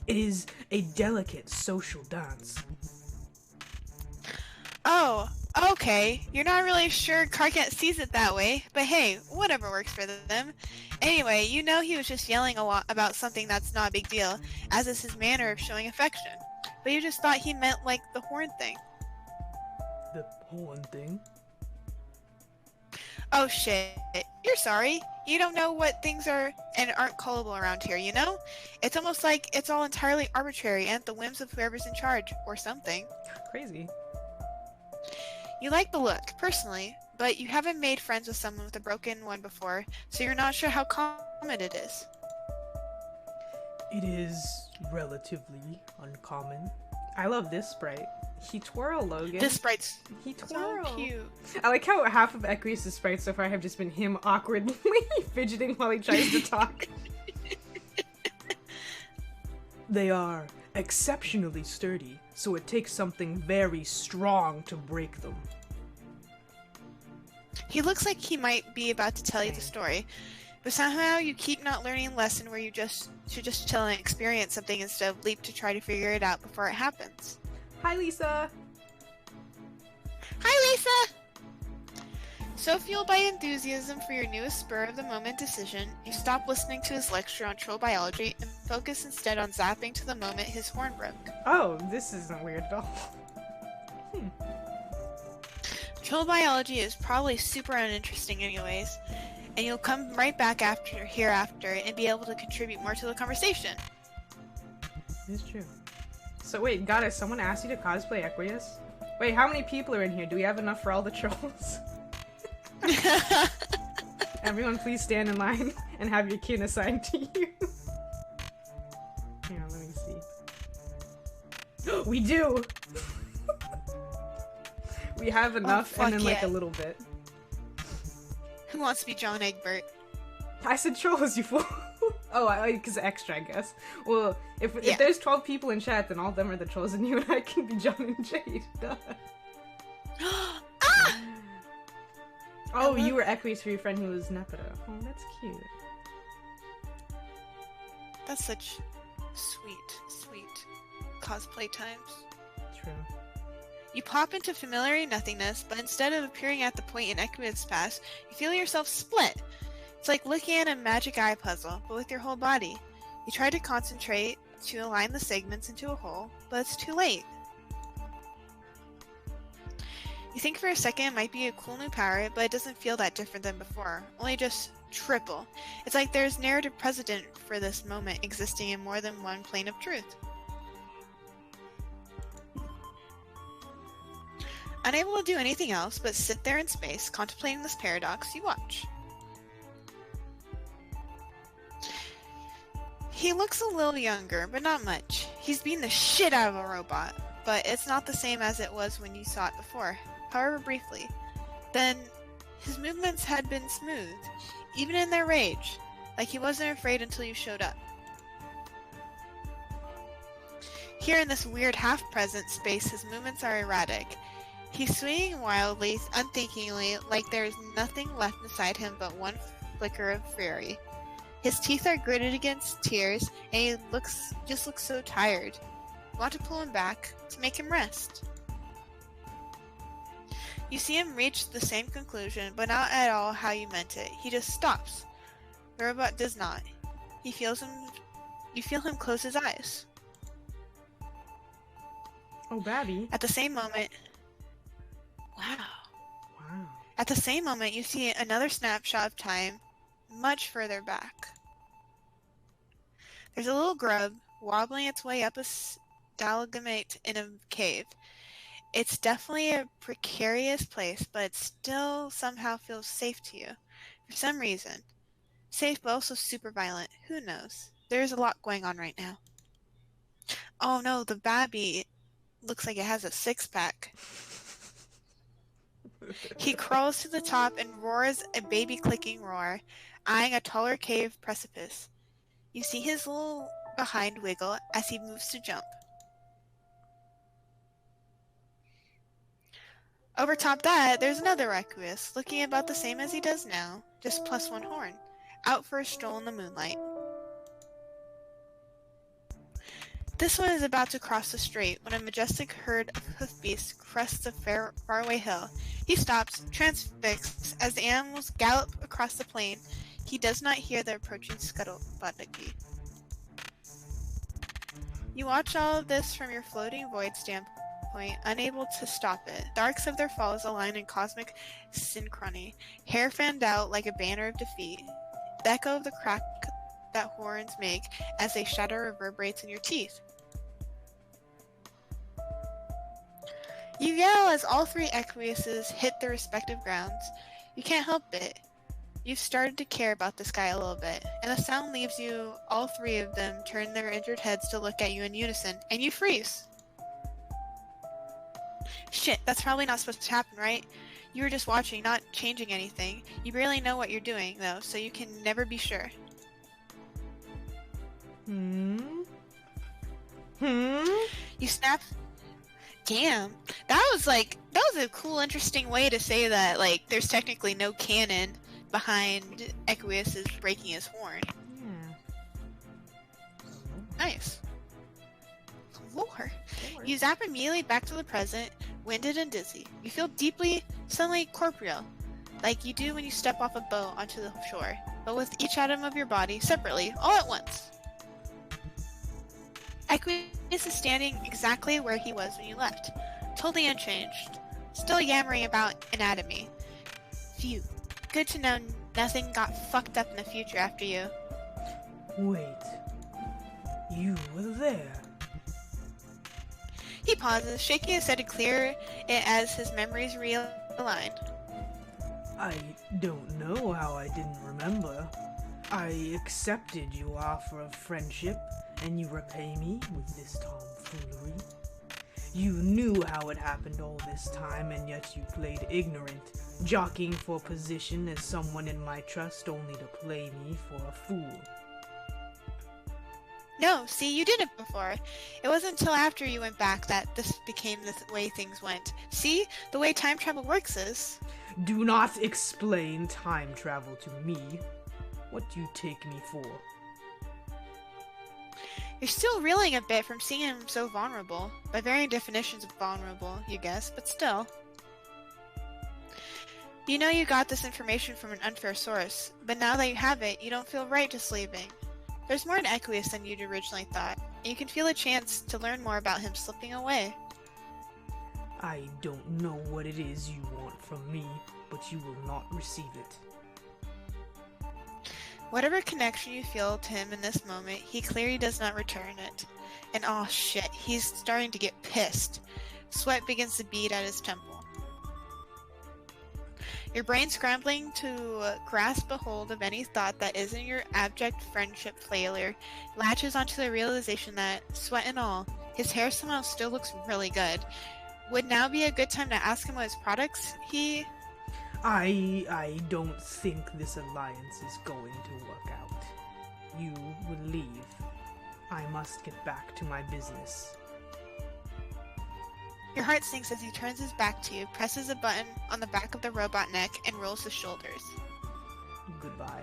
It is a delicate social dance. Oh, okay. You're not really sure Karkat sees it that way, but hey, whatever works for them. Anyway, you know he was just yelling a lot about something that's not a big deal, as is his manner of showing affection. But you just thought he meant like the horn thing. The horn thing? Oh shit. You're sorry. You don't know what things are and aren't callable around here, you know? It's almost like it's all entirely arbitrary and at the whims of whoever's in charge, or something. Crazy. You like the look, personally, but you haven't made friends with someone with a broken one before, so you're not sure how common it is. It is relatively uncommon. I love this sprite. He twirl, Logan. This sprite's He twirl. so cute. I like how half of Equius' sprites so far have just been him awkwardly fidgeting while he tries to talk. They are exceptionally sturdy, so it takes something very strong to break them. He looks like he might be about to tell you the story, but somehow you keep not learning a lesson where you should just chill and experience something instead of leap to try to figure it out before it happens. Hi, Lisa! Hi, Lisa! So fueled by enthusiasm for your newest spur-of-the-moment decision, you stop listening to his lecture on troll biology and focus instead on zapping to the moment his horn broke. Oh, this isn't weird at all. Troll biology is probably super uninteresting anyways, and you'll come right back hereafter and be able to contribute more to the conversation. It's true. So wait, Goddess, someone asked you to cosplay Equius? Wait, how many people are in here? Do we have enough for all the trolls? Everyone please stand in line and have your kin assigned to you. Hang on, let me see. We do! We have enough and then like a little bit. Who wants to be John Egbert? I said trolls, you fool. Oh, because extra, I guess. Well, if there's 12 people in chat, then all of them are the trolls, and you and I can be John and Jade. Duh. Ah! Oh, you were Equius for your friend who was Nepeta. Oh, that's cute. That's such sweet cosplay times. True. You pop into familiar nothingness, but instead of appearing at the point in Equius' past, you feel yourself split. It's like looking at a magic eye puzzle, but with your whole body. You try to concentrate to align the segments into a whole, but it's too late. You think for a second it might be a cool new power, but it doesn't feel that different than before, only just triple. It's like there's narrative precedent for this moment existing in more than one plane of truth. Unable to do anything else but sit there in space, contemplating this paradox, you watch. He looks a little younger, but not much. He's beaten the shit out of a robot, but it's not the same as it was when you saw it before, however briefly. Then, his movements had been smooth, even in their rage, like he wasn't afraid until you showed up. Here in this weird half-present space, his movements are erratic. He's swinging wildly, unthinkingly, like there is nothing left inside him but one flicker of fury. His teeth are gritted against tears, and he just looks so tired. You want to pull him back, to make him rest. You see him reach the same conclusion, but not at all how you meant it. He just stops. The robot does not. You feel him close his eyes. Oh, Babby. At the same moment... Wow. At the same moment, you see another snapshot of time, much further back. There's a little grub wobbling its way up a stalagmite in a cave. It's definitely a precarious place, but it still somehow feels safe to you. For some reason. Safe, but also super violent. Who knows? There's a lot going on right now. Oh no, the babby looks like it has a six-pack. He crawls to the top and roars a baby-clicking roar, eyeing a taller cave precipice. You see his little behind wiggle as he moves to jump. Over top that, there's another Equius, looking about the same as he does now, just plus one horn, out for a stroll in the moonlight. This one is about to cross the strait when a majestic herd of hoofbeasts crests a faraway hill. He stops, transfixed, as the animals gallop across the plain. He does not hear the approaching scuttlebutt. You watch all of this from your floating void standpoint, unable to stop it. The arcs of their falls align in cosmic synchrony, hair fanned out like a banner of defeat. The echo of the crack that horns make as they shatter reverberates in your teeth. You yell as all three Equiuses hit their respective grounds. You can't help it. You've started to care about this guy a little bit, and the sound leaves you. All three of them turn their injured heads to look at you in unison, and you freeze. Shit, that's probably not supposed to happen, right? You were just watching, not changing anything. You barely know what you're doing, though, so you can never be sure. You snap. Damn, that was a cool, interesting way to say that, like, there's technically no canon behind Equius breaking his horn. Yeah. Nice. Lore. You zap immediately back to the present, winded and dizzy. You feel deeply, suddenly corporeal, like you do when you step off a boat onto the shore, but with each atom of your body separately, all at once. Equius is standing exactly where he was when you left, totally unchanged. still yammering about anatomy. Phew. Good to know nothing got fucked up in the future after you. Wait. You were there. He pauses, shaking his head to clear it as his memories realign. I don't know how I didn't remember. I accepted your offer of friendship, and you repay me with this tomfoolery. You knew how it happened all this time, and yet you played ignorant, jockeying for position as someone in my trust only to play me for a fool. No, see, you did it before. It wasn't until after you went back that this became the way things went. See, the way time travel works is... Do not explain time travel to me. What do you take me for? You're still reeling a bit from seeing him so vulnerable. By varying definitions of vulnerable, you guess, but still. You know you got this information from an unfair source, but now that you have it, you don't feel right just leaving. There's more to Equius than you'd originally thought, and you can feel a chance to learn more about him slipping away. I don't know what it is you want from me, but you will not receive it. Whatever connection you feel to him in this moment, he clearly does not return it. And oh shit, he's starting to get pissed. Sweat begins to bead at his temple. Your brain scrambling to grasp a hold of any thought that isn't your abject friendship failure latches onto the realization that, sweat and all, his hair somehow still looks really good. Would now be a good time to ask him what his products I don't think this alliance is going to work out. You will leave. I must get back to my business. Your heart sinks as he turns his back to you, presses a button on the back of the robot neck, and rolls his shoulders. Goodbye.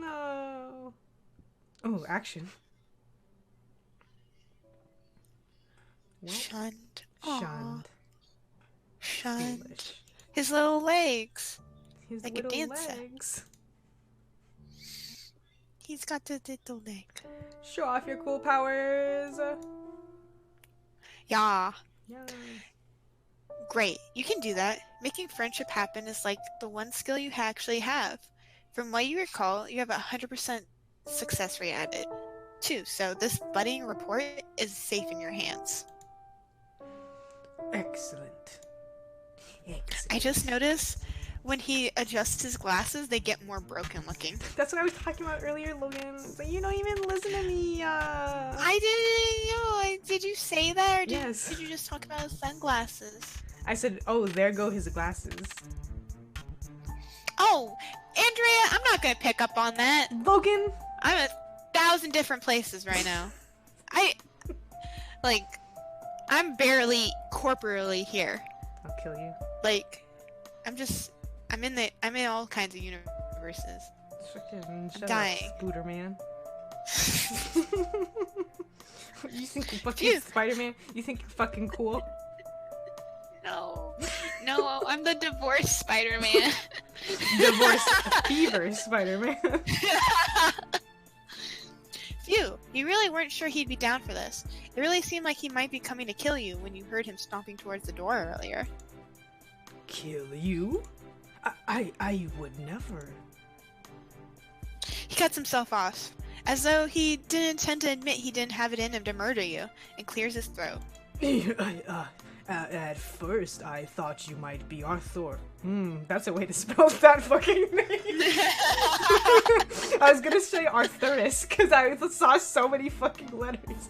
No. Oh, action. What? Shunned. Shunned. Shunned. Foolish. His little legs. His Like a little dancer. legs. He's got the little leg. Show off your cool powers. Yeah. Yeah. Great. You can do that. Making friendship happen is like the one skill you actually have. From what you recall, you have a 100% success rate at it, too. So this budding report is safe in your hands. Excellent. I just noticed when he adjusts his glasses, they get more broken looking. That's what I was talking about earlier, Logan. But you don't even listen to me. I didn't know. Did you say that, or Yes. did you just talk about his sunglasses? I said, oh, there go his glasses. Oh, Andrea, I'm not gonna pick up on that. Logan! I'm 1,000 different places right now. I'm barely corporally here. I'll kill you. I'm in all kinds of universes. Fucking shut dying. up, Spooder Man. You think fucking Phew. Spider-Man? You think you're fucking cool? No, I'm the divorced Spider-Man. Divorce fever Spider-Man. Phew, you really weren't sure he'd be down for this. It really seemed like he might be coming to kill you when you heard him stomping towards the door earlier. Kill you? I would never. He cuts himself off, as though he didn't intend to admit he didn't have it in him to murder you, and clears his throat. At first, I thought you might be Arthur. That's a way to spell that fucking name. I was gonna say Arthurus, because I saw so many fucking letters.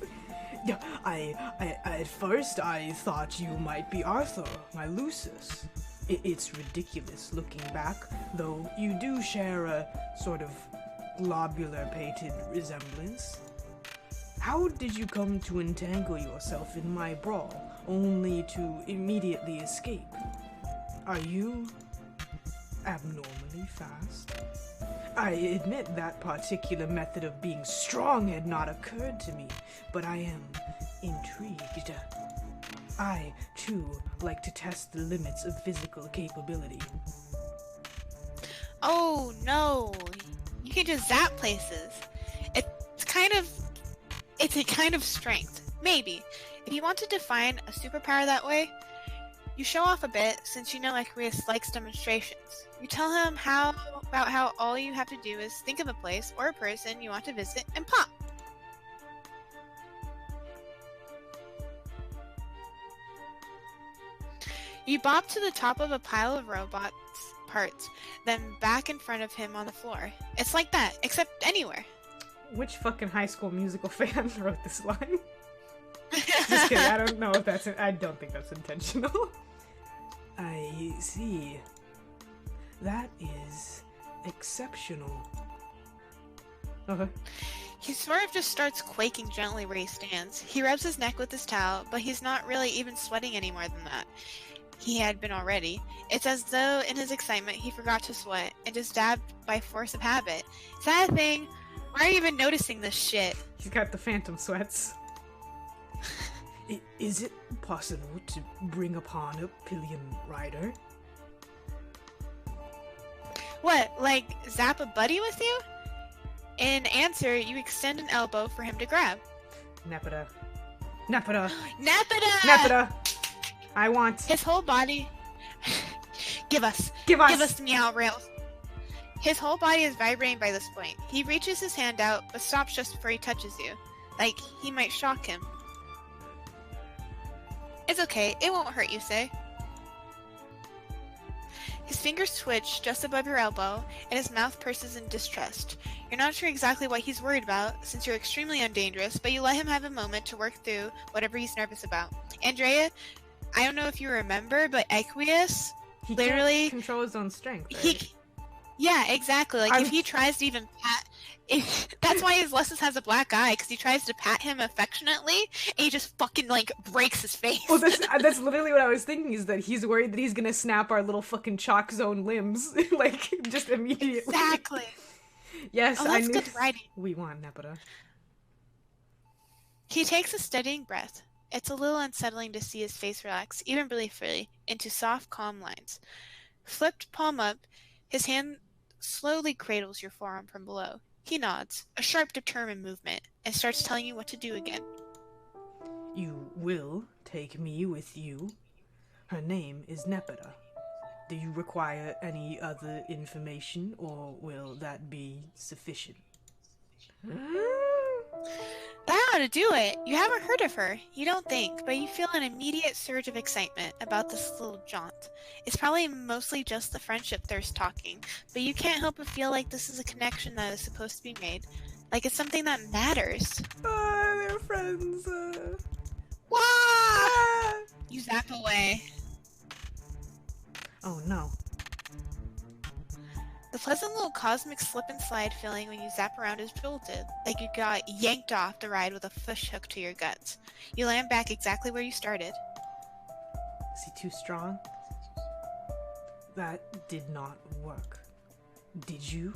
Yeah, at first I thought you might be Arthur, my Lucis. It's ridiculous looking back, though you do share a sort of globular-pated resemblance. How did you come to entangle yourself in my brawl, only to immediately escape? Are you abnormally fast? I admit that particular method of being strong had not occurred to me, but I am intrigued. I, too, like to test the limits of physical capability. Oh no, you can just zap places. It's a kind of strength. Maybe. If you want to define a superpower that way, You show off a bit, since you know Equius likes demonstrations. You tell him about how all you have to do is think of a place or a person you want to visit and pop. You bop to the top of a pile of robots' parts, then back in front of him on the floor. It's like that, except anywhere. Which fucking High School Musical fan wrote this line? Just kidding, I don't know if that's... I don't think that's intentional. I see. That is exceptional. Okay. He sort of just starts quaking gently where he stands. He rubs his neck with his towel, but he's not really even sweating any more than that. He had been already. It's as though in his excitement he forgot to sweat and just dabbed by force of habit. Is that a thing? Why are you even noticing this shit? He's got the phantom sweats. Is it possible to bring upon a pillion rider? What, like zap a buddy with you? In answer, you extend an elbow for him to grab. Nepeta. Nepeta. Nepeta! Nepeta! I want... His whole body... Give us the meow rails. His whole body is vibrating by this point. He reaches his hand out, but stops just before he touches you. Like, he might shock him. It's okay, it won't hurt, you say. His fingers twitch just above your elbow, and his mouth purses in distrust. You're not sure exactly what he's worried about, since you're extremely undangerous, but you let him have a moment to work through whatever he's nervous about. Andrea, I don't know if you remember, but Equius He literally... can't control his own strength, right? Yeah, exactly. Like, if he tries to even pat... That's why his lessons has a black eye, because he tries to pat him affectionately, and he just fucking, like, breaks his face. Well, that's literally what I was thinking, is that he's worried that he's gonna snap our little fucking chalk zone limbs, like, just immediately. Exactly. Yes, oh, that's good writing. We want Nepeta. He takes a steadying breath. It's a little unsettling to see his face relax, even briefly, into soft, calm lines. Flipped palm up, his hand slowly cradles your forearm from below. He nods, a sharp, determined movement, and starts telling you what to do again. You will take me with you. Her name is Nepeta. Do you require any other information, or will that be sufficient? That ought to do it. You haven't heard of her, you don't think, but you feel an immediate surge of excitement about this little jaunt. It's probably mostly just the friendship thirst talking, but you can't help but feel like this is a connection that is supposed to be made. Like it's something that matters. They're friends. Wah! You zap away. Oh no. The pleasant little cosmic slip and slide feeling when you zap around is jolted, like you got yanked off the ride with a fish hook to your guts. You land back exactly where you started. Is he too strong? That did not work. Did you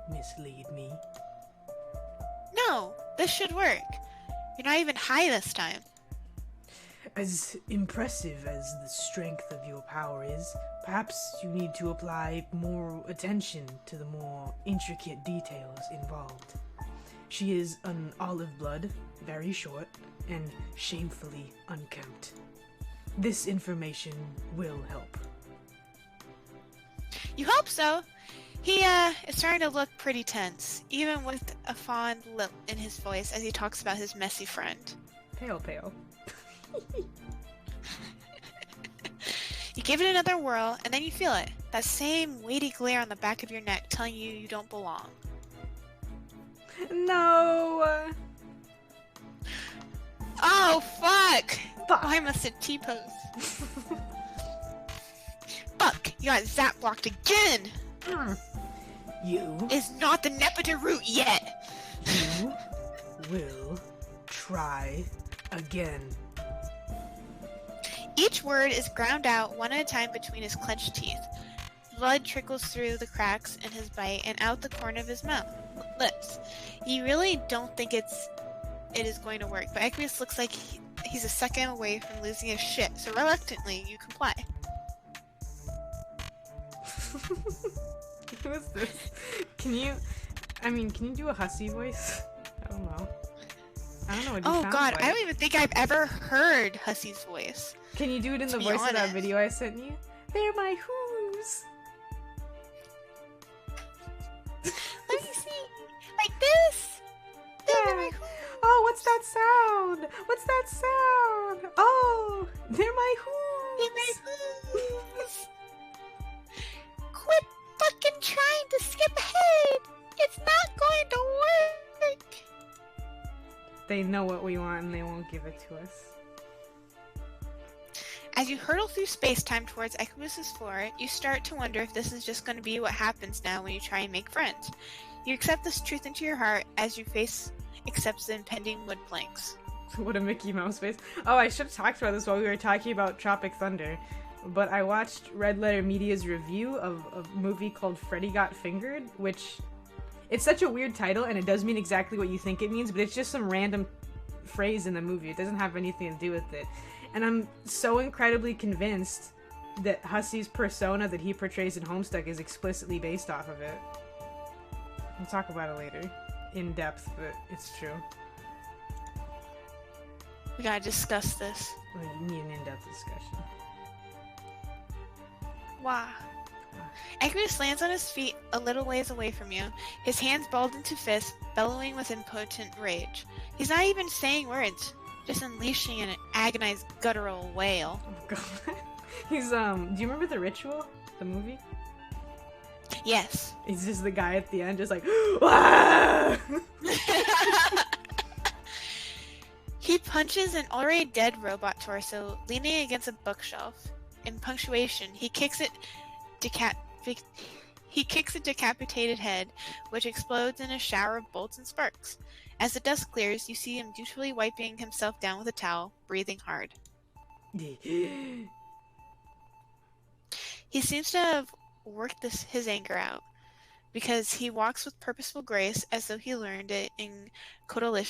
mislead me? No, this should work. You're not even high this time. As impressive as the strength of your power is, perhaps you need to apply more attention to the more intricate details involved. She is an olive blood, very short, and shamefully unkempt. This information will help. You hope so. He is starting to look pretty tense, even with a fond lip in his voice as he talks about his messy friend. Pale, pale. You give it another whirl, and then you feel it. That same weighty glare on the back of your neck telling you you don't belong. No! Oh, fuck! Fuck. Oh, I must have T-posed. Fuck! You got zap blocked again! You It's not the Nepeta route yet! You will try again. Each word is ground out one at a time between his clenched teeth. Blood trickles through the cracks in his bite and out the corner of his lips. You really don't think it is going to work, but Equius looks like he's a second away from losing his shit, so reluctantly you comply. Who is this? Can you do a hussy voice? I don't know. I don't know what he Oh sounds god, like. I don't even think I've ever heard Hussey's voice. Can you do it in the be voice of that honest. video I sent you? They're my whoos. Let me see. Like this. They're my Oh, what's that sound? What's that sound? Oh, they're my They're my whoos. whoos. Quit fucking trying to skip ahead. It's not going to work. They know what we want and they won't give it to us. As you hurtle through space-time towards Equius's floor, you start to wonder if this is just going to be what happens now when you try and make friends. You accept this truth into your heart as your face accepts the impending wood planks. What a Mickey Mouse face. Oh, I should have talked about this while we were talking about Tropic Thunder. But I watched Red Letter Media's review of a movie called Freddy Got Fingered, which... It's such a weird title, and it does mean exactly what you think it means, but it's just some random phrase in the movie. It doesn't have anything to do with it. And I'm so incredibly convinced that Hussey's persona that he portrays in Homestuck is explicitly based off of it. We'll talk about it later. In depth, but it's true. We gotta discuss this. Well, you need an in-depth discussion. Wow. Equius lands on his feet a little ways away from you, his hands balled into fists, bellowing with impotent rage. He's not even saying words, just unleashing an agonized guttural wail. Oh god. He's, do you remember The Ritual? The movie? Yes. He's just the guy at the end, just like, "Wah!" He punches an already dead robot torso leaning against a bookshelf. In punctuation, he kicks a decapitated head, which explodes in a shower of bolts and sparks. As the dust clears, you see him dutifully wiping himself down with a towel, breathing hard. He seems to have worked his anger out, because he walks with purposeful grace as though he learned it in Cotillion.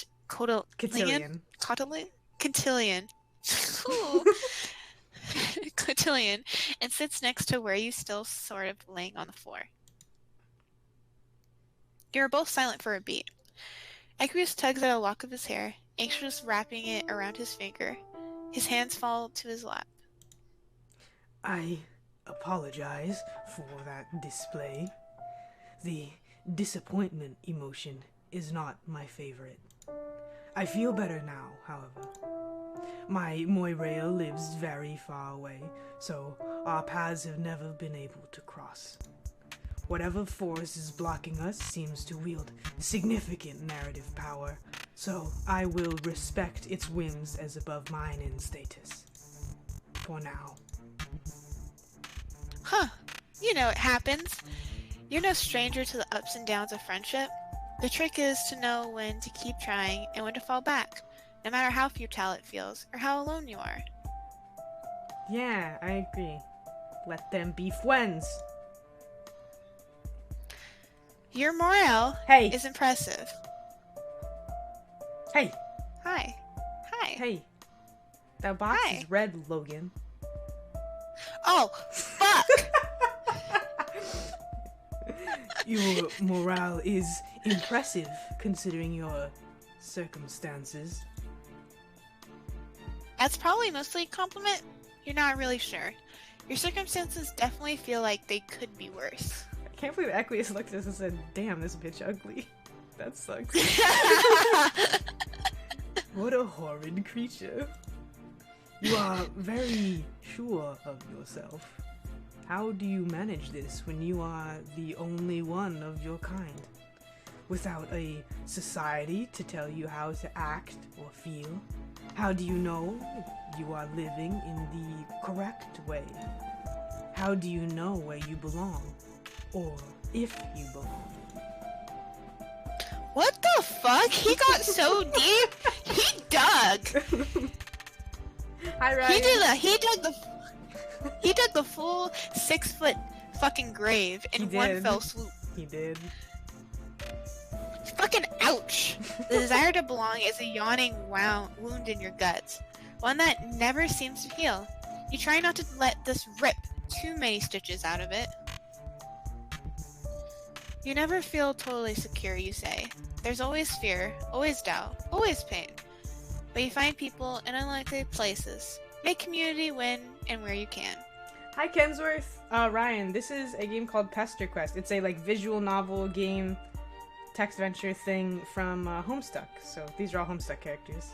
Cotillion, and sits next to where you still sort of laying on the floor. You are both silent for a beat. Equius tugs at a lock of his hair, anxious wrapping it around his finger. His hands fall to his lap. I apologize for that display. The disappointment emotion is not my favorite. I feel better now, however. My Moirail lives very far away, so our paths have never been able to cross. Whatever force is blocking us seems to wield significant narrative power, so I will respect its whims as above mine in status. For now. Huh. You know it happens. You're no stranger to the ups and downs of friendship. The trick is to know when to keep trying and when to fall back, no matter how futile it feels or how alone you are. Yeah, I agree. Let them be friends. Your morale Hey. is impressive. Hey. Hi. Hi. Hey. That box Hi. is red, Logan. Oh, fuck! Your morale is impressive considering your circumstances. That's probably mostly a compliment. You're not really sure. Your circumstances definitely feel like they could be worse. I can't believe Equius looked at us and said, damn, this bitch ugly. That sucks. What a horrid creature. You are very sure of yourself. How do you manage this when you are the only one of your kind? Without a society to tell you how to act or feel? How do you know you are living in the correct way? How do you know where you belong? Or if you belong? What the fuck? He got so deep. He dug. Hi, Ryan. He dug the full 6 foot fucking grave in He one did. fell swoop. He did. Fucking ouch. The desire to belong is a yawning wound in your guts, one that never seems to heal. You try not to let this rip too many stitches out of it. You never feel totally secure, you say. There's always fear, always doubt, always pain. but you find people in unlikely places. Make community win and where you can. Hi, Kensworth. Ryan, this is a game called Pesterquest. It's a visual novel game, text venture thing from Homestuck. So these are all Homestuck characters.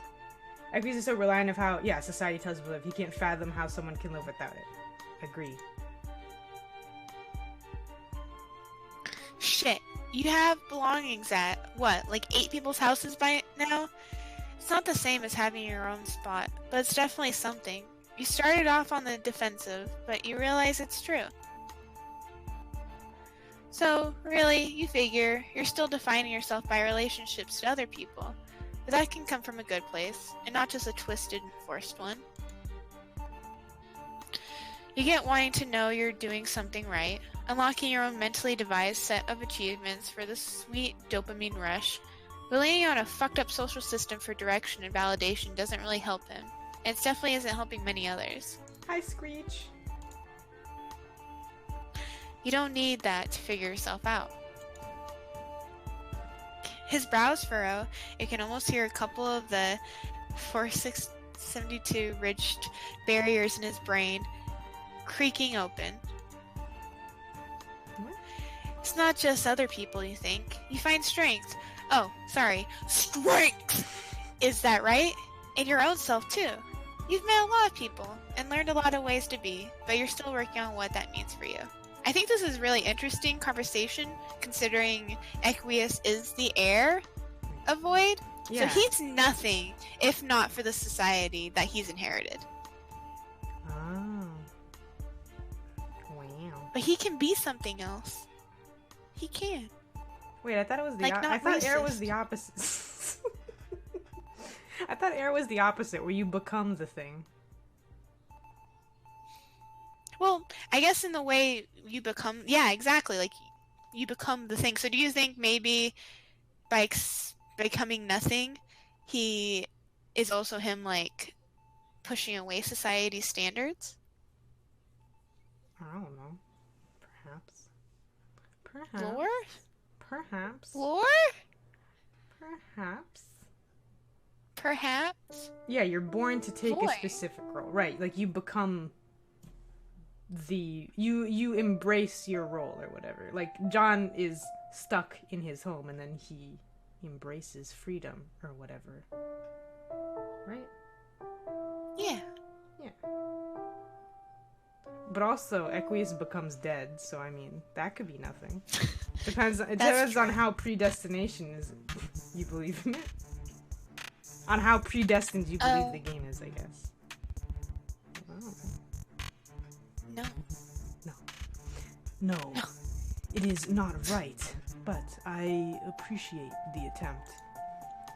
Equius is so reliant of how, society tells him to live. He can't fathom how someone can live without it. Agree. Shit, you have belongings at, what, like 8 people's houses by now? It's not the same as having your own spot, but it's definitely something. You started off on the defensive, but you realize it's true. So, really, you figure you're still defining yourself by relationships to other people, but that can come from a good place, and not just a twisted and forced one. You get wanting to know you're doing something right, unlocking your own mentally devised set of achievements for the sweet dopamine rush, but leaning on a fucked up social system for direction and validation doesn't really help him. It definitely isn't helping many others. Hi, Screech. You don't need that to figure yourself out. His brows furrow. You can almost hear a couple of the 4672 ridged barriers in his brain creaking open. What? It's not just other people you think. You find strength. Oh, sorry. Strength! Is that right? In your own self, too. You've met a lot of people and learned a lot of ways to be, but you're still working on what that means for you. I think this is really interesting conversation, considering Equius is the heir of Void. Yeah. So he's nothing if not for the society that he's inherited. Oh. Wow. But he can be something else. He can. Wait, I thought it was the Like, I not thought air racist. was the opposite. I thought air was the opposite, where you become the thing. Well, I guess in the way you become... Yeah, exactly. Like, you become the thing. So do you think maybe by becoming nothing, he is also him, like, pushing away society's standards? I don't know. Perhaps. Perhaps. Lore? Perhaps. Lore? Perhaps. Perhaps? Yeah, you're born to take Boy. a specific role. Right, like you become you embrace your role or whatever. Like John is stuck in his home and then he embraces freedom or whatever. Right? Yeah. Yeah. But also Equius becomes dead, so I mean, that could be nothing. It depends on how predestination is you believe in it. On how predestined you believe the game is, I guess. Oh. No. No, it is not right, but I appreciate the attempt.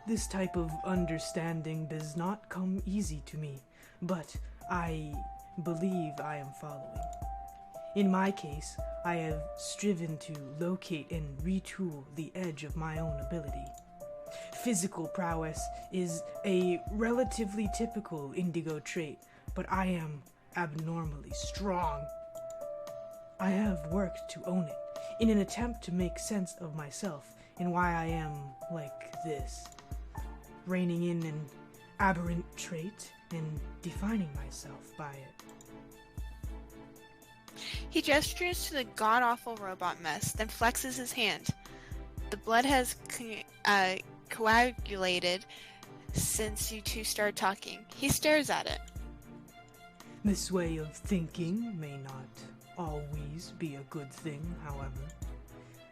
This type of understanding does not come easy to me, but I believe I am following. In my case, I have striven to locate and retool the edge of my own ability. Physical prowess is a relatively typical indigo trait, but I am abnormally strong. I have worked to own it, in an attempt to make sense of myself and why I am like this, reining in an aberrant trait and defining myself by it. He gestures to the god-awful robot mess, then flexes his hand. The blood has coagulated since you two started talking. He stares at it. This way of thinking may not always be a good thing, however.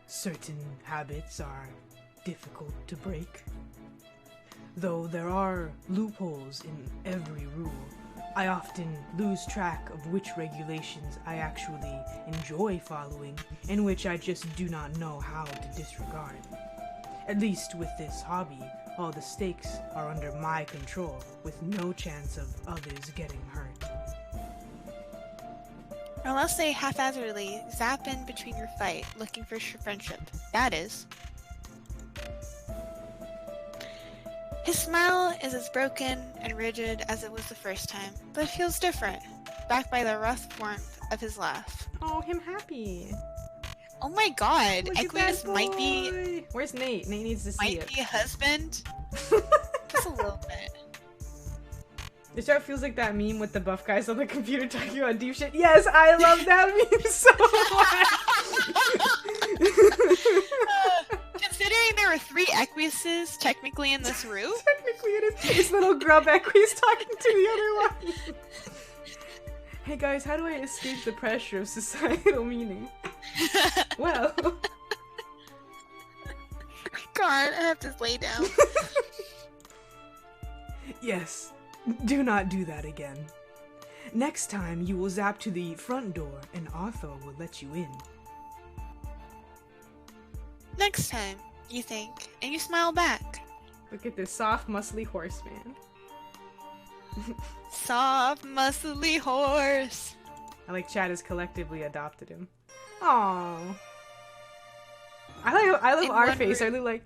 Certain habits are difficult to break. Though there are loopholes in every rule, I often lose track of which regulations I actually enjoy following and which I just do not know how to disregard. At least with this hobby, all the stakes are under my control, with no chance of others getting hurt. Unless they haphazardly zap in between your fight, looking for friendship. That is. His smile is as broken and rigid as it was the first time, but it feels different, backed by the rough warmth of his laugh. Oh, him happy. Oh my god, Look at Equius that might be boy. Where's Nate? Nate needs to see might it. be a husband. Just a little bit. This art feels like that meme with the buff guys on the computer talking about deep shit. Yes, I love that meme so much. Considering there were 3 Equiuses technically in this room. Technically it is. This little grub Equius talking to the other one. Hey guys, how do I escape the pressure of societal meaning? Well. God, I have to lay down. Yes, do not do that again. Next time, you will zap to the front door and Arthur will let you in. Next time, you think, and you smile back. Look at this soft, muscly horseman. Soft, muscly horse. I like Chad has collectively adopted him. Aww. I love our face. I look like.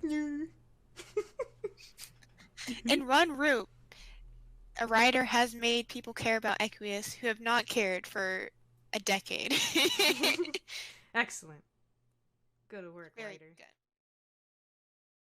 In one route, a writer has made people care about Equius who have not cared for a decade. Excellent. Good work, Very writer. good.